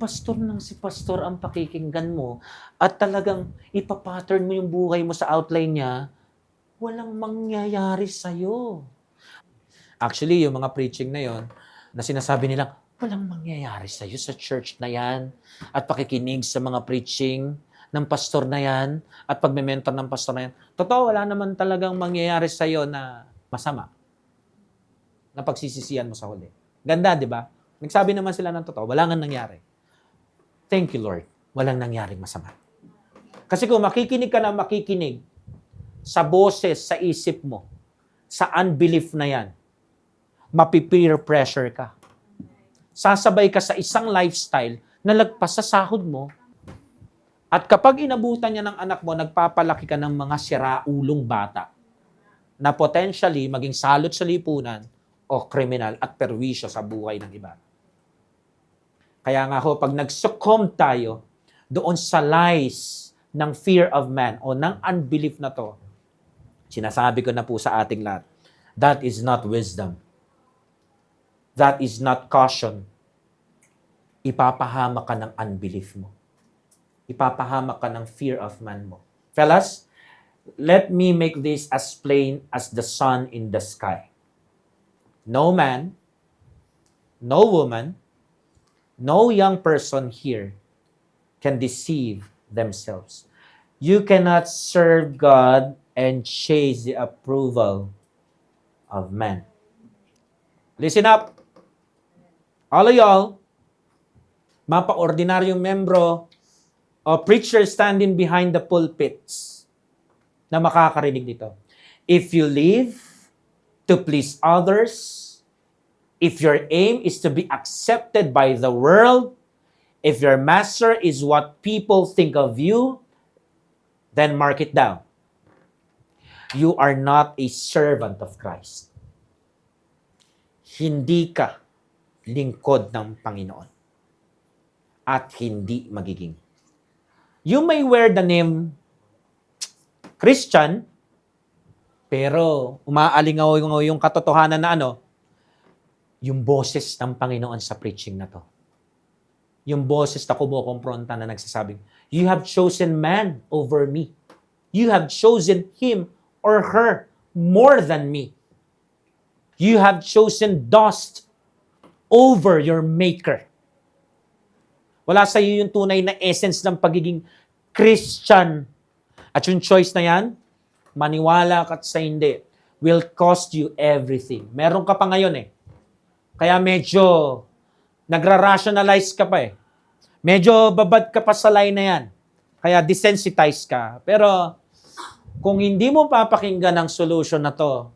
pastor ang pakikinggan mo at talagang ipapattern mo yung buhay mo sa outline niya, walang mangyayari sa'yo. Actually, yung mga preaching na yon na sinasabi nila, walang mangyayari sa'yo sa church na yan at pakikinig sa mga preaching ng pastor na yan at pagme-mentor ng pastor na yan. Totoo, wala naman talagang mangyayari sa'yo na masama na pagsisisihan mo sa huli. Ganda, di ba? Nagsabi naman sila ng totoo, wala nga nangyari. Thank you, Lord. Walang nangyaring masama. Kasi kung makikinig ka na makikinig sa boses, sa isip mo, sa unbelief na yan, mapipeer pressure ka. Sasabay ka sa isang lifestyle na lagpas sa sahod mo. At kapag inabutan niya ng anak mo, nagpapalaki ka ng mga siraulong bata na potentially maging salot sa lipunan o kriminal at perwisyo sa buhay ng iba. Kaya nga ho, pag nag-succumb tayo doon sa lies ng fear of man o ng unbelief na to, sinasabi ko na po sa ating lahat, that is not wisdom. That is not caution. Ipapahama ka ng unbelief mo. Ipapahama ka ng fear of man mo. Fellas, let me make this as plain as the sun in the sky. No man, no woman, no young person here can deceive themselves. You cannot serve God and chase the approval of man. Listen up. All of y'all, mapa-ordinaryong membro o preacher standing behind the pulpits na makakarinig nito. If you live to please others, if your aim is to be accepted by the world, if your master is what people think of you, then mark it down. You are not a servant of Christ. Hindi ka lingkod ng Panginoon. At hindi magiging. You may wear the name Christian, pero umaalingaw yung katotohanan na yung boses ng Panginoon sa preaching na to. Yung boses na kumukompronta na nagsasabing, you have chosen man over me. You have chosen him or her more than me. You have chosen dust over your maker. Wala sa iyo yung tunay na essence ng pagiging Christian. At yung choice na yan, maniwala ka sa hindi, will cost you everything. Meron ka pa ngayon Kaya medyo nagra-rationalize ka pa Medyo babad ka pa sa line na yan. Kaya desensitize ka. Pero kung hindi mo papakinggan ang solution na to,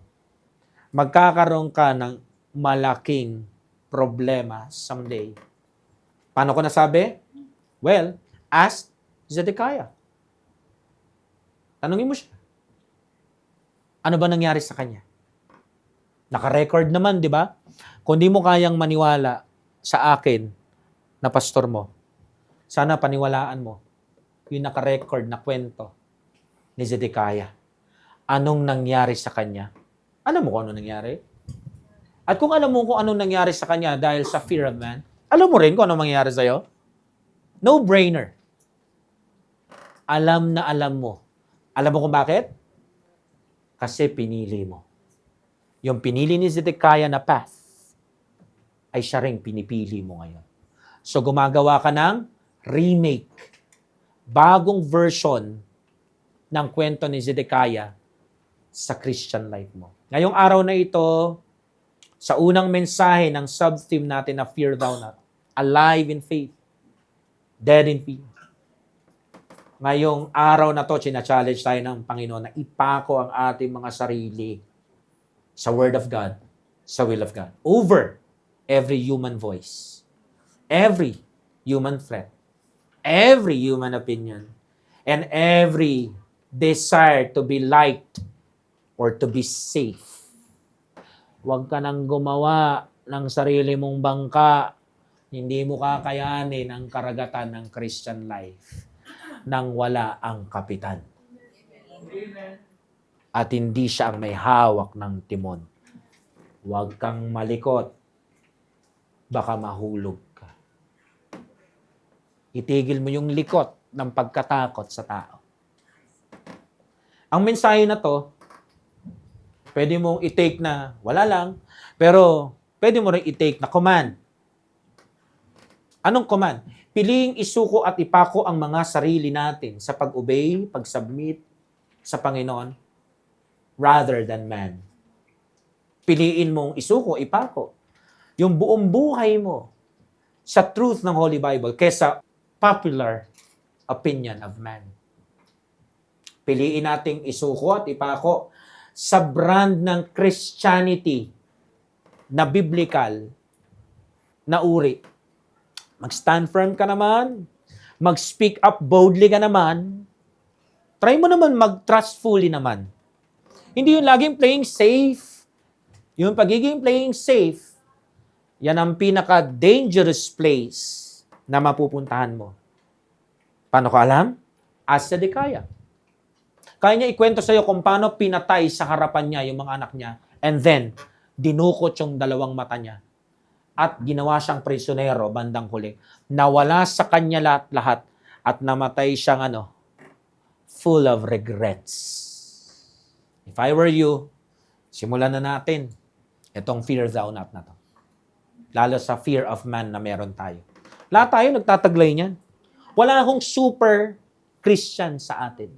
magkakaroon ka ng malaking problema someday. Paano ko nasabi? Well, ask Zedekiah. Tanungin mo siya. Ano ba nangyari sa kanya? Naka-record naman, di ba? Kung di mo kayang maniwala sa akin na pastor mo, sana paniwalaan mo yung naka-record na kwento ni Zedekiah. Anong nangyari sa kanya? Alam mo kung ano nangyari? At kung alam mo kung anong nangyari sa kanya dahil sa fear of man, alam mo rin kung anong mangyayari sa'yo? No-brainer. Alam na alam mo. Alam mo kung bakit? Kasi pinili mo. Yung pinili ni Zedekiah na path, ay siya ring pinipili mo ngayon. So gumagawa ka ng remake. Bagong version ng kwento ni Zedekiah sa Christian life mo. Ngayong araw na ito, sa unang mensahe ng sub-theme natin na Fear Thou Not, Alive in Faith, Dead in Fear. Ngayong araw na to, challenge tayo ng Panginoon na ipako ang ating mga sarili sa Word of God, sa Will of God, over every human voice, every human threat, every human opinion, and every desire to be liked or to be safe. Huwag ka nang gumawa ng sarili mong bangka. Hindi mo kakayanin ang karagatan ng Christian life nang wala ang kapitan. Amen. At hindi siya ang may hawak ng timon. Huwag kang malikot. Baka mahulog ka. Itigil mo yung likot ng pagkatakot sa tao. Ang mensahe na to, pwede mong i-take na wala lang, pero pwede mo rin i-take na command. Anong command? Piling isuko at ipako ang mga sarili natin sa pag-obey, pag-submit sa Panginoon rather than man. Piliin mong isuko, ipako yung buong buhay mo sa truth ng Holy Bible kaysa popular opinion of man. Piliin nating isuko at ipako sa brand ng Christianity na biblical na uri. Mag-stand firm ka naman, mag-speak up boldly ka naman, try mo naman mag-trustfully naman. Hindi yung laging playing safe. Yung pagiging playing safe, yan ang pinaka-dangerous place na mapupuntahan mo. Paano ko alam? as Zedekiah. Kaya niya ikwento sa'yo kung paano pinatay sa harapan niya yung mga anak niya, and then, dinukot yung dalawang mata niya, at ginawa siyang prisionero bandang huli. Nawala sa kanya lahat-lahat, at namatay siyang full of regrets. If I were you, simulan na natin itong fear thou not na to. Lalo sa fear of man na meron tayo. Lahat tayo nagtataglay niyan. Wala akong super Christian sa atin.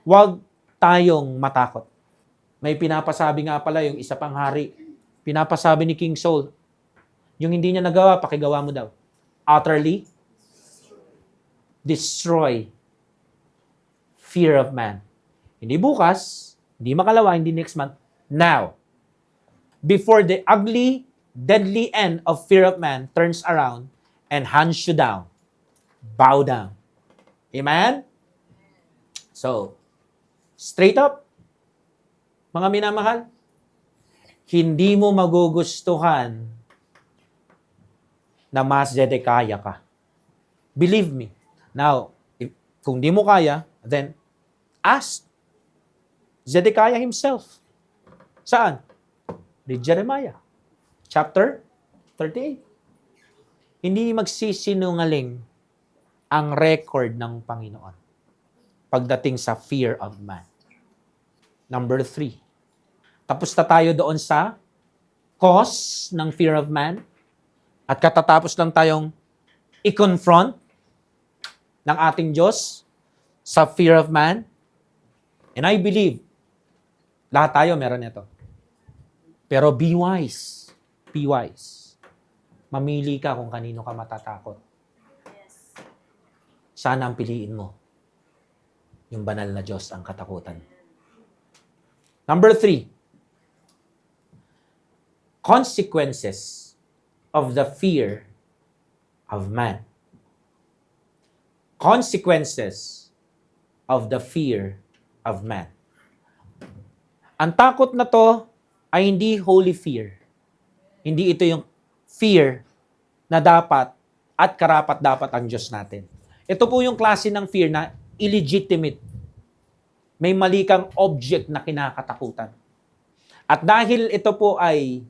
Huwag tayong matakot. May pinapasabi nga pala yung isa pang hari. Pinapasabi ni King Saul, yung hindi niya nagawa, pakigawa mo daw. Utterly destroy fear of man. Hindi bukas, hindi makalawa, hindi next month. Now, before the ugly, deadly end of fear of man turns around and hunts you down. Bow down. Amen? So, straight up, mga minamahal, hindi mo magugustuhan na mas Zedekiah ka. Believe me. Now, kung di mo kaya, then ask Zedekiah himself. Saan? Read Jeremiah. Chapter 38. Hindi magsisinungaling ang record ng Panginoon pagdating sa fear of man. Number 3. Tapos na tayo doon sa cause ng fear of man. At katatapos lang tayong i-confront ng ating Diyos sa fear of man. And I believe, lahat tayo meron ito. Pero be wise. Be wise. Mamili ka kung kanino ka matatakot. Sana ang piliin mo. Yung banal na Diyos ang katakutan. Number 3. Consequences of the fear of man. Consequences of the fear of man. Ang takot na to ay hindi holy fear. Hindi ito yung fear na dapat at karapat-dapat ang Diyos natin. Ito po yung klase ng fear na illegitimate. May mali kang object na kinakatakutan. At dahil ito po ay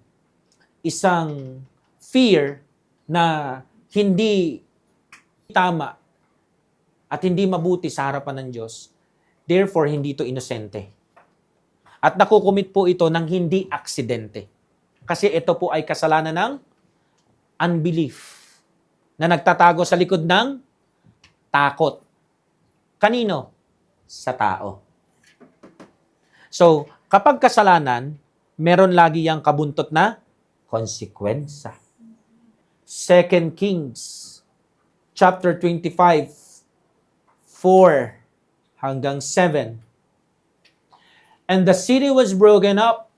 isang fear na hindi tama at hindi mabuti sa harapan ng Diyos, therefore, hindi ito inosente. At nakukumit po ito ng hindi aksidente. Kasi ito po ay kasalanan ng unbelief na nagtatago sa likod ng takot. Kanino? Sa tao. So, kapag kasalanan, meron lagi yung kabuntot na konsekwensya. 2 Kings chapter 25 4 hanggang 7. And the city was broken up,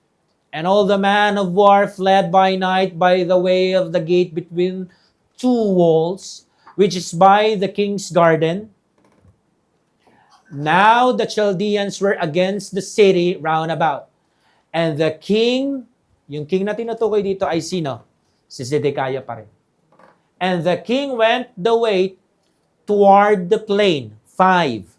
and all the men of war fled by night by the way of the gate between two walls, which is by the king's garden. Now the Chaldeans were against the city round about. And the king, yung king na tinutukoy dito ay sino? Si Zedekiah pa rin. And the king went the way toward the plain. 5.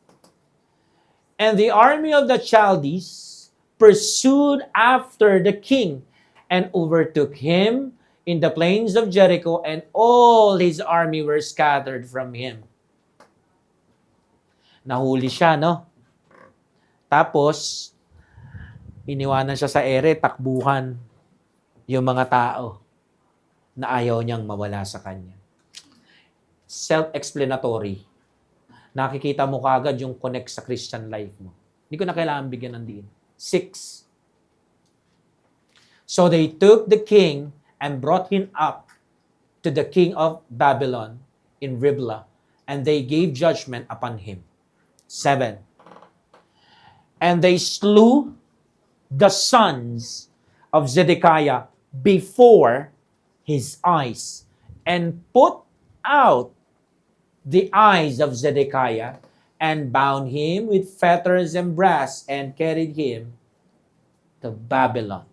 And the army of the Chaldees pursued after the king and overtook him in the plains of Jericho, and all his army were scattered from him. Nahuli siya, no? Tapos, iniwanan siya sa ere, takbuhan yung mga tao na ayaw niyang mawala sa kanya. Self-explanatory. Nakikita mo kaagad yung connect sa Christian life mo. Hindi ko na kailangan bigyan ng diin. 6. So they took the king and brought him up to the king of Babylon in Riblah, and they gave judgment upon him. 7. And they slew the sons of Zedekiah before his eyes, and put out the eyes of Zedekiah, and bound him with fetters and brass, and carried him to Babylon.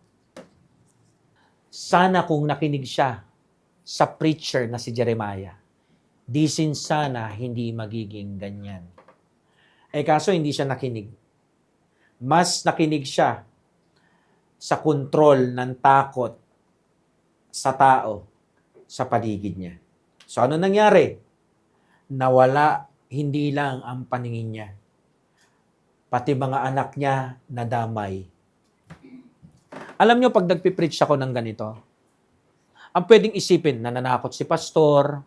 Sana kung nakinig siya sa preacher na si Jeremiah, Di sana hindi magiging ganyan. Kaso hindi siya nakinig. Mas nakinig siya sa kontrol ng takot sa tao sa paligid niya. So ano nangyari? Nawala hindi lang ang paningin niya. Pati mga anak niya nadamay. Alam niyo, pag nagpipreach ako ng ganito, ang pwedeng isipin, nananakot si pastor,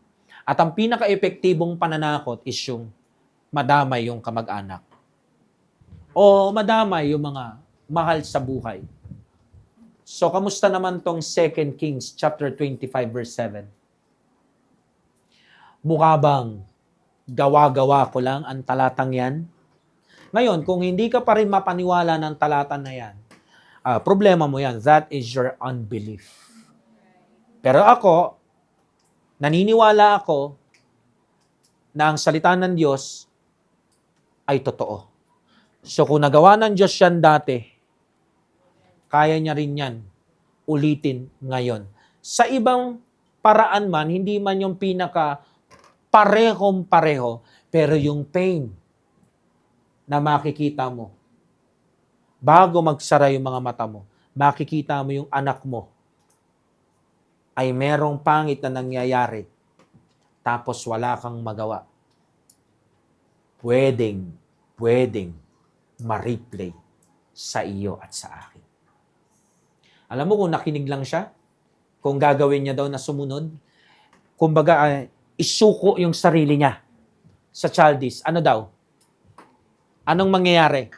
at ang pinaka-epektibong pananakot is yung madamay yung kamag-anak. O madamay yung mga mahal sa buhay. So, kamusta naman tong 2 Kings chapter 25 verse 7? Mukha bang gawa-gawa ko lang ang talatang yan? Ngayon, kung hindi ka pa rin mapaniwala ng talatan na yan, problema mo yan. That is your unbelief. Pero ako, naniniwala ako na ang salita ng Diyos ay totoo. So kung nagawa ng Diyos yan dati, kaya niya rin yan ulitin ngayon. Sa ibang paraan man, hindi man yung pinaka parehong-pareho, pero yung pain na makikita mo, bago magsara yung mga mata mo, makikita mo yung anak mo ay merong pangit na nangyayari, tapos wala kang magawa. Pwedeng ma-replay sa iyo at sa akin. Alam mo kung nakinig lang siya, kung gagawin niya daw na sumunod, kumbaga isuko yung sarili niya sa childish. Ano daw? Anong mangyayari?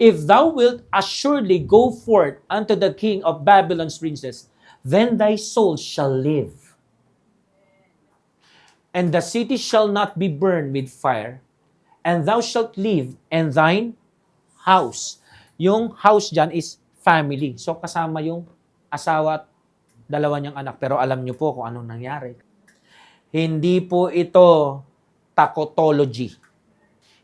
If thou wilt assuredly go forth unto the king of Babylon's princes, then thy soul shall live. And the city shall not be burned with fire, and thou shalt live, and thine house. Yung house dyan is family. So kasama yung asawa at dalawa niyang anak. Pero alam niyo po kung anong nangyari. Hindi po ito takotology.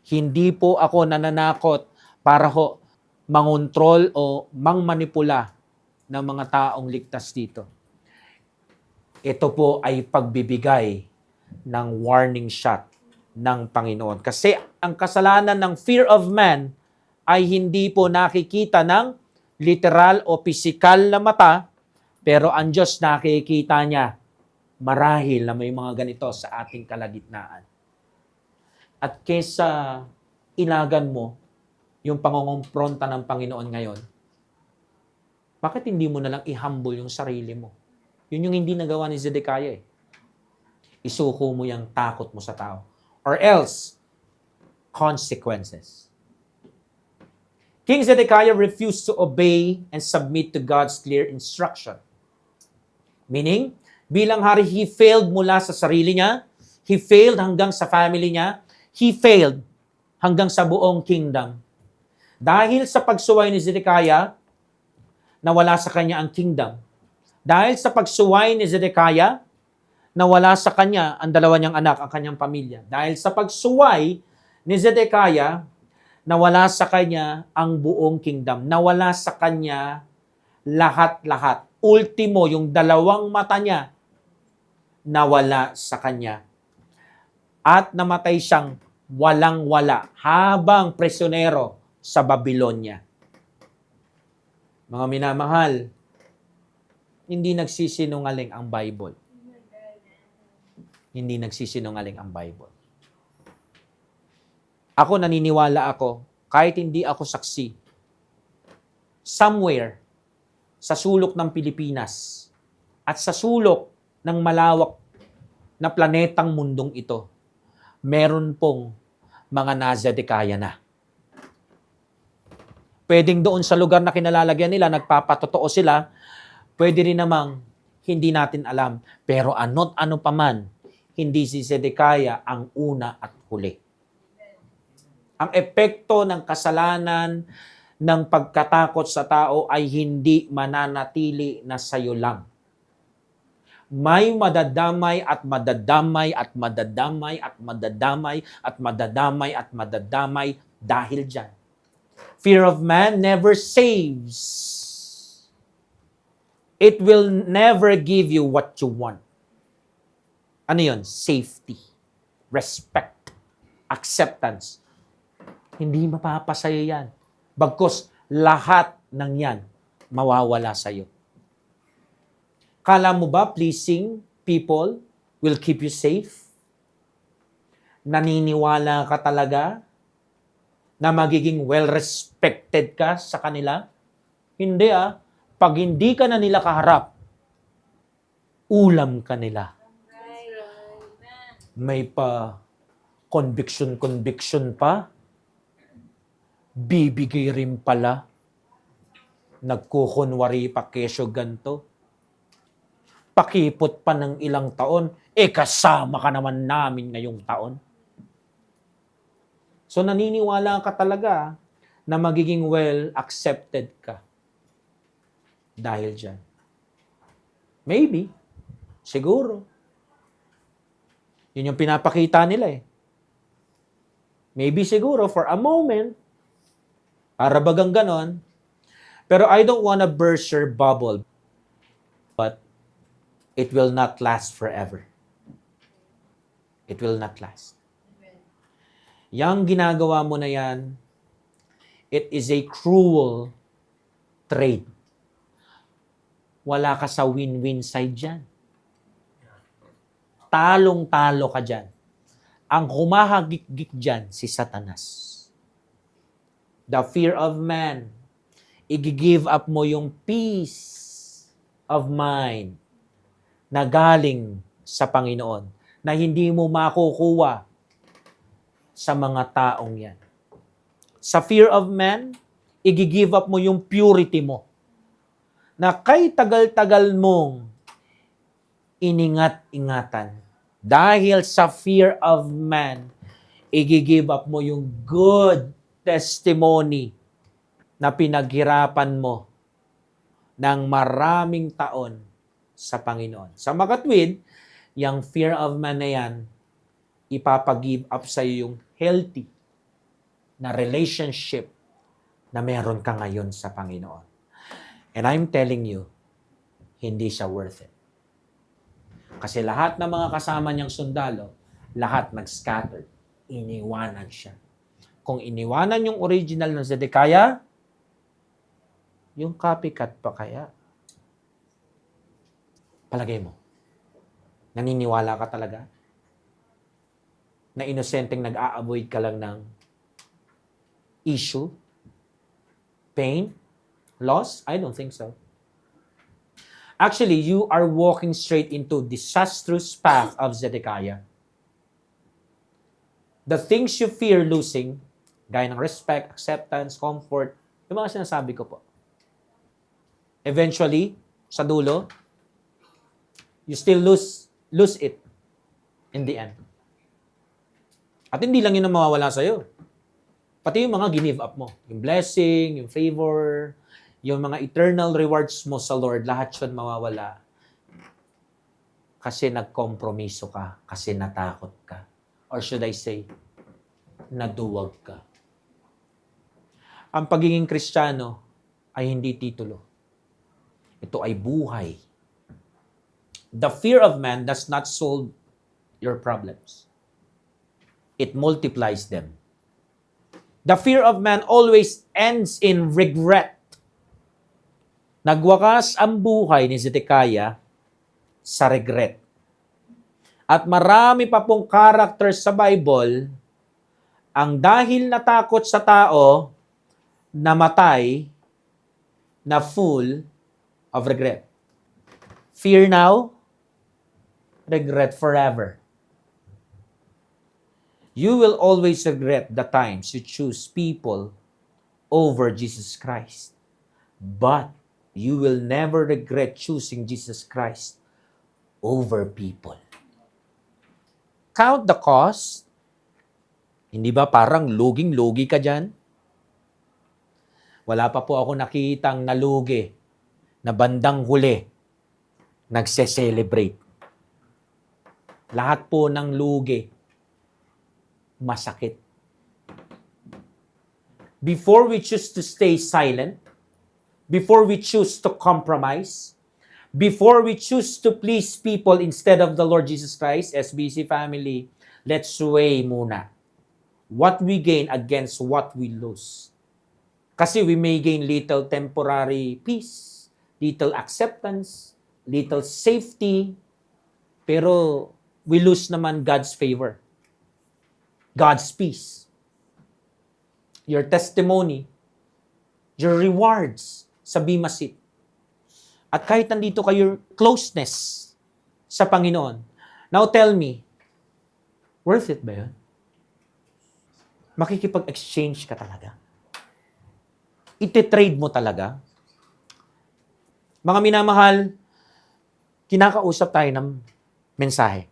Hindi po ako nananakot para ho mangontrol o mangmanipula ng mga taong ligtas dito. Ito po ay pagbibigay ng warning shot ng Panginoon. Kasi ang kasalanan ng fear of man ay hindi po nakikita ng literal o pisikal na mata, pero ang Diyos nakikita niya marahil na may mga ganito sa ating kalagitnaan. At kesa ilagan mo yung pangongompronta ng Panginoon ngayon, bakit hindi mo na lang i-humble yung sarili mo? Yun yung hindi nagawa ni Zedekiah. Isuko mo yung takot mo sa tao. Or else, consequences. King Zedekiah refused to obey and submit to God's clear instruction. Meaning, bilang hari, he failed mula sa sarili niya, he failed hanggang sa family niya, he failed hanggang sa buong kingdom. Dahil sa pagsuway ni Zedekiah, nawala sa kanya ang kingdom. Dahil sa pagsuway ni Zedekiah, nawala sa kanya ang dalawa niyang anak, ang kanyang pamilya. Dahil sa pagsuway ni Zedekiah, nawala sa kanya ang buong kingdom. Nawala sa kanya lahat-lahat. Ultimo, yung dalawang mata niya, nawala sa kanya. At namatay siyang walang-wala habang prisyonero sa Babylonia. Mga minamahal, hindi nagsisinungaling ang Bible. Hindi nagsisinungaling ang Bible. Ako naniniwala ako, kahit hindi ako saksi, somewhere sa sulok ng Pilipinas at sa sulok ng malawak na planetang mundong ito, meron pong mga Zedekiah na. Pwedeng doon sa lugar na kinalalagyan nila, nagpapatotoo sila, pwede rin namang hindi natin alam. Pero ano't ano paman, hindi si Zedekiah ang una at huli. Ang epekto ng kasalanan ng pagkatakot sa tao ay hindi mananatili na sayo lang. May madadamay at madadamay at madadamay at madadamay at madadamay at madadamay dahil dyan. Fear of man never saves. It will never give you what you want. Ano yun? Safety, respect, acceptance. Hindi mapapasaya yan. Bagkus, lahat ng yan mawawala sa'yo. Kala mo ba pleasing people will keep you safe? Naniniwala ka talaga na magiging well-respected ka sa kanila? Hindi Pag hindi ka na nila kaharap, ulam ka nila. May pa conviction pa. Bibigay rin pala. Nagkukunwari pa kesyo ganto. Pakipot pa ng ilang taon, kasama ka naman namin ngayong taon. So naniniwala ka talaga na magiging well accepted ka dahil dyan. Maybe. Siguro. Yun yung pinapakita nila Maybe siguro for a moment, para bagang ganon. Pero I don't wanna burst your bubble. But it will not last forever. It will not last. Yang ginagawa mo na yan, it is a cruel trade. Wala ka sa win-win side dyan. Talong-talo ka dyan. Ang humahagik-gik dyan, si Satanas. The fear of man. I-give up mo yung peace of mind na galing sa Panginoon, na hindi mo makukuha sa mga taong yan. Sa fear of man, i-give up mo yung purity mo, na kay tagal-tagal mong iningat-ingatan. Dahil sa fear of man, i-give up mo yung good testimony na pinaghirapan mo ng maraming taon sa Panginoon. Sa makatwid, yung fear of man na yan, ipapag-give up sa iyo yung healthy na relationship na meron ka ngayon sa Panginoon. And I'm telling you, hindi siya worth it. Kasi lahat ng mga kasama niyang sundalo, lahat nag-scatter. Iniwanan siya. Kung iniwanan yung original ng Zedekiah, yung copycat pa kaya? Palagay mo, naniniwala ka talaga? Na inosenteng nag-a-avoid ka lang ng issue? Pain? Loss? I don't think so. Actually, you are walking straight into disastrous path of Zedekiah. The things you fear losing, gaya ng respect, acceptance, comfort, yung mga sinasabi ko po. Eventually, sa dulo, you still lose it in the end. At hindi lang yun ang mawawala sa'yo. Pati yung mga give up mo. Yung blessing, yung favor, yung mga eternal rewards mo sa Lord, lahat yun mawawala. Kasi nagkompromiso ka, kasi natakot ka. Or should I say, naduwag ka. Ang pagiging Kristiyano ay hindi titulo. Ito ay buhay. The fear of man does not solve your problems. It multiplies them. The fear of man always ends in regret. Nagwakas ang buhay ni Zedekiah sa regret. At marami pa pong characters sa Bible ang dahil natakot sa tao, namatay na full of regret. Fear now, regret forever. You will always regret the times you choose people over Jesus Christ. But you will never regret choosing Jesus Christ over people. Count the cost. Hindi ba parang luging-lugi ka dyan? Wala pa po ako nakitang nalugi na bandang huli nagse-celebrate. Lahat po ng lugi masakit. Before we choose to stay silent, before we choose to compromise, Before we choose to please people instead of the Lord Jesus Christ, SBC family, let's weigh muna what we gain against what we lose. Kasi we may gain little temporary peace, little acceptance, little safety, pero we lose naman God's favor, God's peace, your testimony, your rewards sa Bema Seat. At kahit nandito kayo, closeness sa Panginoon. Now tell me, worth it ba yun? Makikipag-exchange ka talaga? Iti-trade mo talaga? Mga minamahal, kinakausap tayo ng mensahe.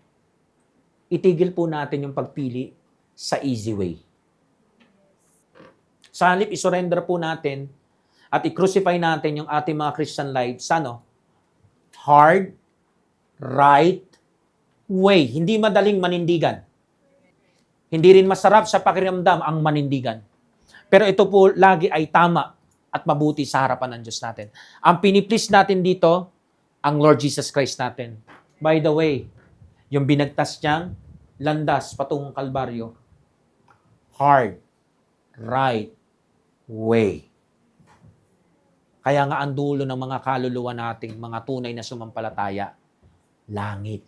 Itigil po natin yung pagpili sa easy way. Sa halip, isurrender po natin at i-crucify natin yung ating mga Christian lives sa hard, right way. Hindi madaling manindigan. Hindi rin masarap sa pakiramdam ang manindigan. Pero ito po lagi ay tama at mabuti sa harapan ng Diyos natin. Ang piniplease natin dito, ang Lord Jesus Christ natin. By the way, yung binagtas niyang landas patungong Kalbaryo, hard, right way. Kaya nga ang dulo ng mga kaluluwa nating mga tunay na sumampalataya, langit.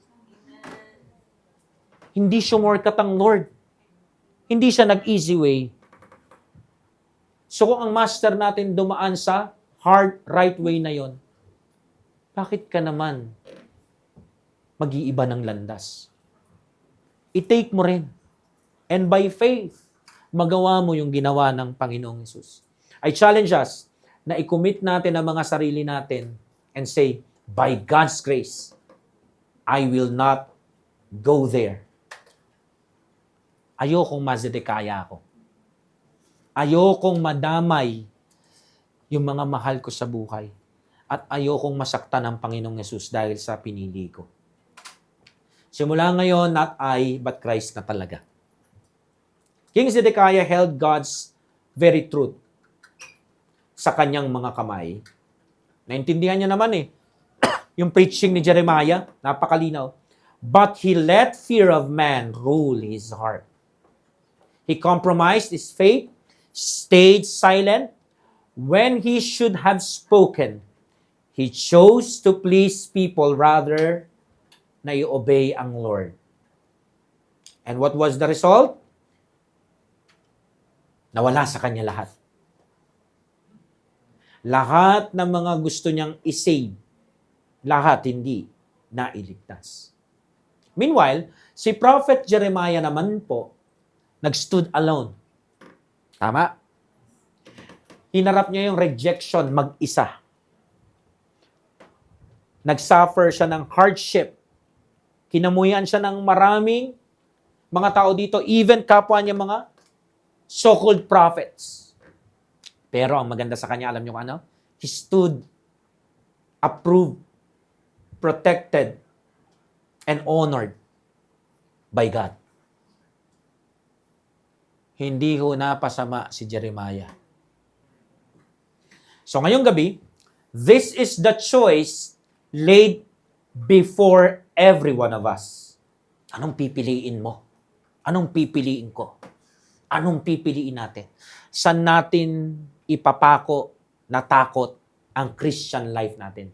Hindi shortcut ang Lord. Hindi siya nag-easy way. So kung ang master natin dumaan sa hard, right way na yon, bakit ka naman mag-iiba ng landas? I-take mo rin. And by faith, magawa mo yung ginawa ng Panginoong Hesus. I challenge us na i-commit natin ang mga sarili natin and say, by God's grace, I will not go there. Ayokong Mazedekaya ako. Ayokong madamay yung mga mahal ko sa buhay. At ayokong masaktan ng Panginoong Hesus dahil sa pinili ko. Simula ngayon, not I, but Christ na talaga. King Zedekiah held God's very truth sa kanyang mga kamay. Naintindihan niya naman yung preaching ni Jeremiah, napakalinaw. But he let fear of man rule his heart. He compromised his faith, stayed silent when he should have spoken. He chose to please people rather na i-obey ang Lord. And what was the result? Nawala sa kanya lahat. Lahat ng mga gusto niyang isave, lahat hindi nailigtas. Meanwhile, si Prophet Jeremiah naman po, nag-stood alone. Tama? Hinarap niya yung rejection mag-isa. Nag-suffer siya ng hardship. Kinamuyan siya ng maraming mga tao dito, even kapwa niya mga so-called prophets. Pero ang maganda sa kanya, alam niyo kung ano? He stood, approved, protected, and honored by God. Hindi ho napasama si Jeremiah. So ngayong gabi, this is the choice laid before every one of us. Anong pipiliin mo? Anong pipiliin ko? Anong pipiliin natin? Saan natin ipapako na takot ang Christian life natin?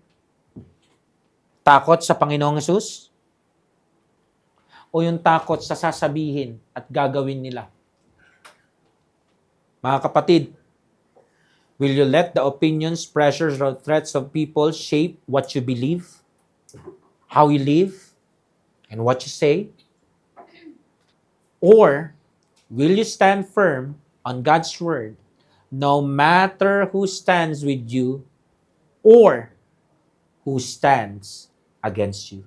Takot sa Panginoong Hesus? O yung takot sa sasabihin at gagawin nila? Mga kapatid, will you let the opinions, pressures, or threats of people shape what you believe, how you live, and what you say? Or will you stand firm on God's word no matter who stands with you or who stands against you?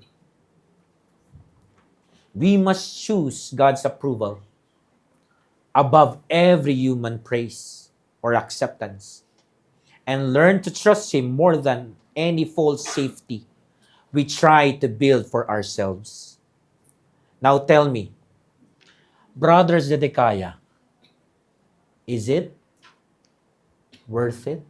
We must choose God's approval above every human praise or acceptance and learn to trust Him more than any false safety we try to build for ourselves. Now tell me, Brother Zedekiah, is it worth it?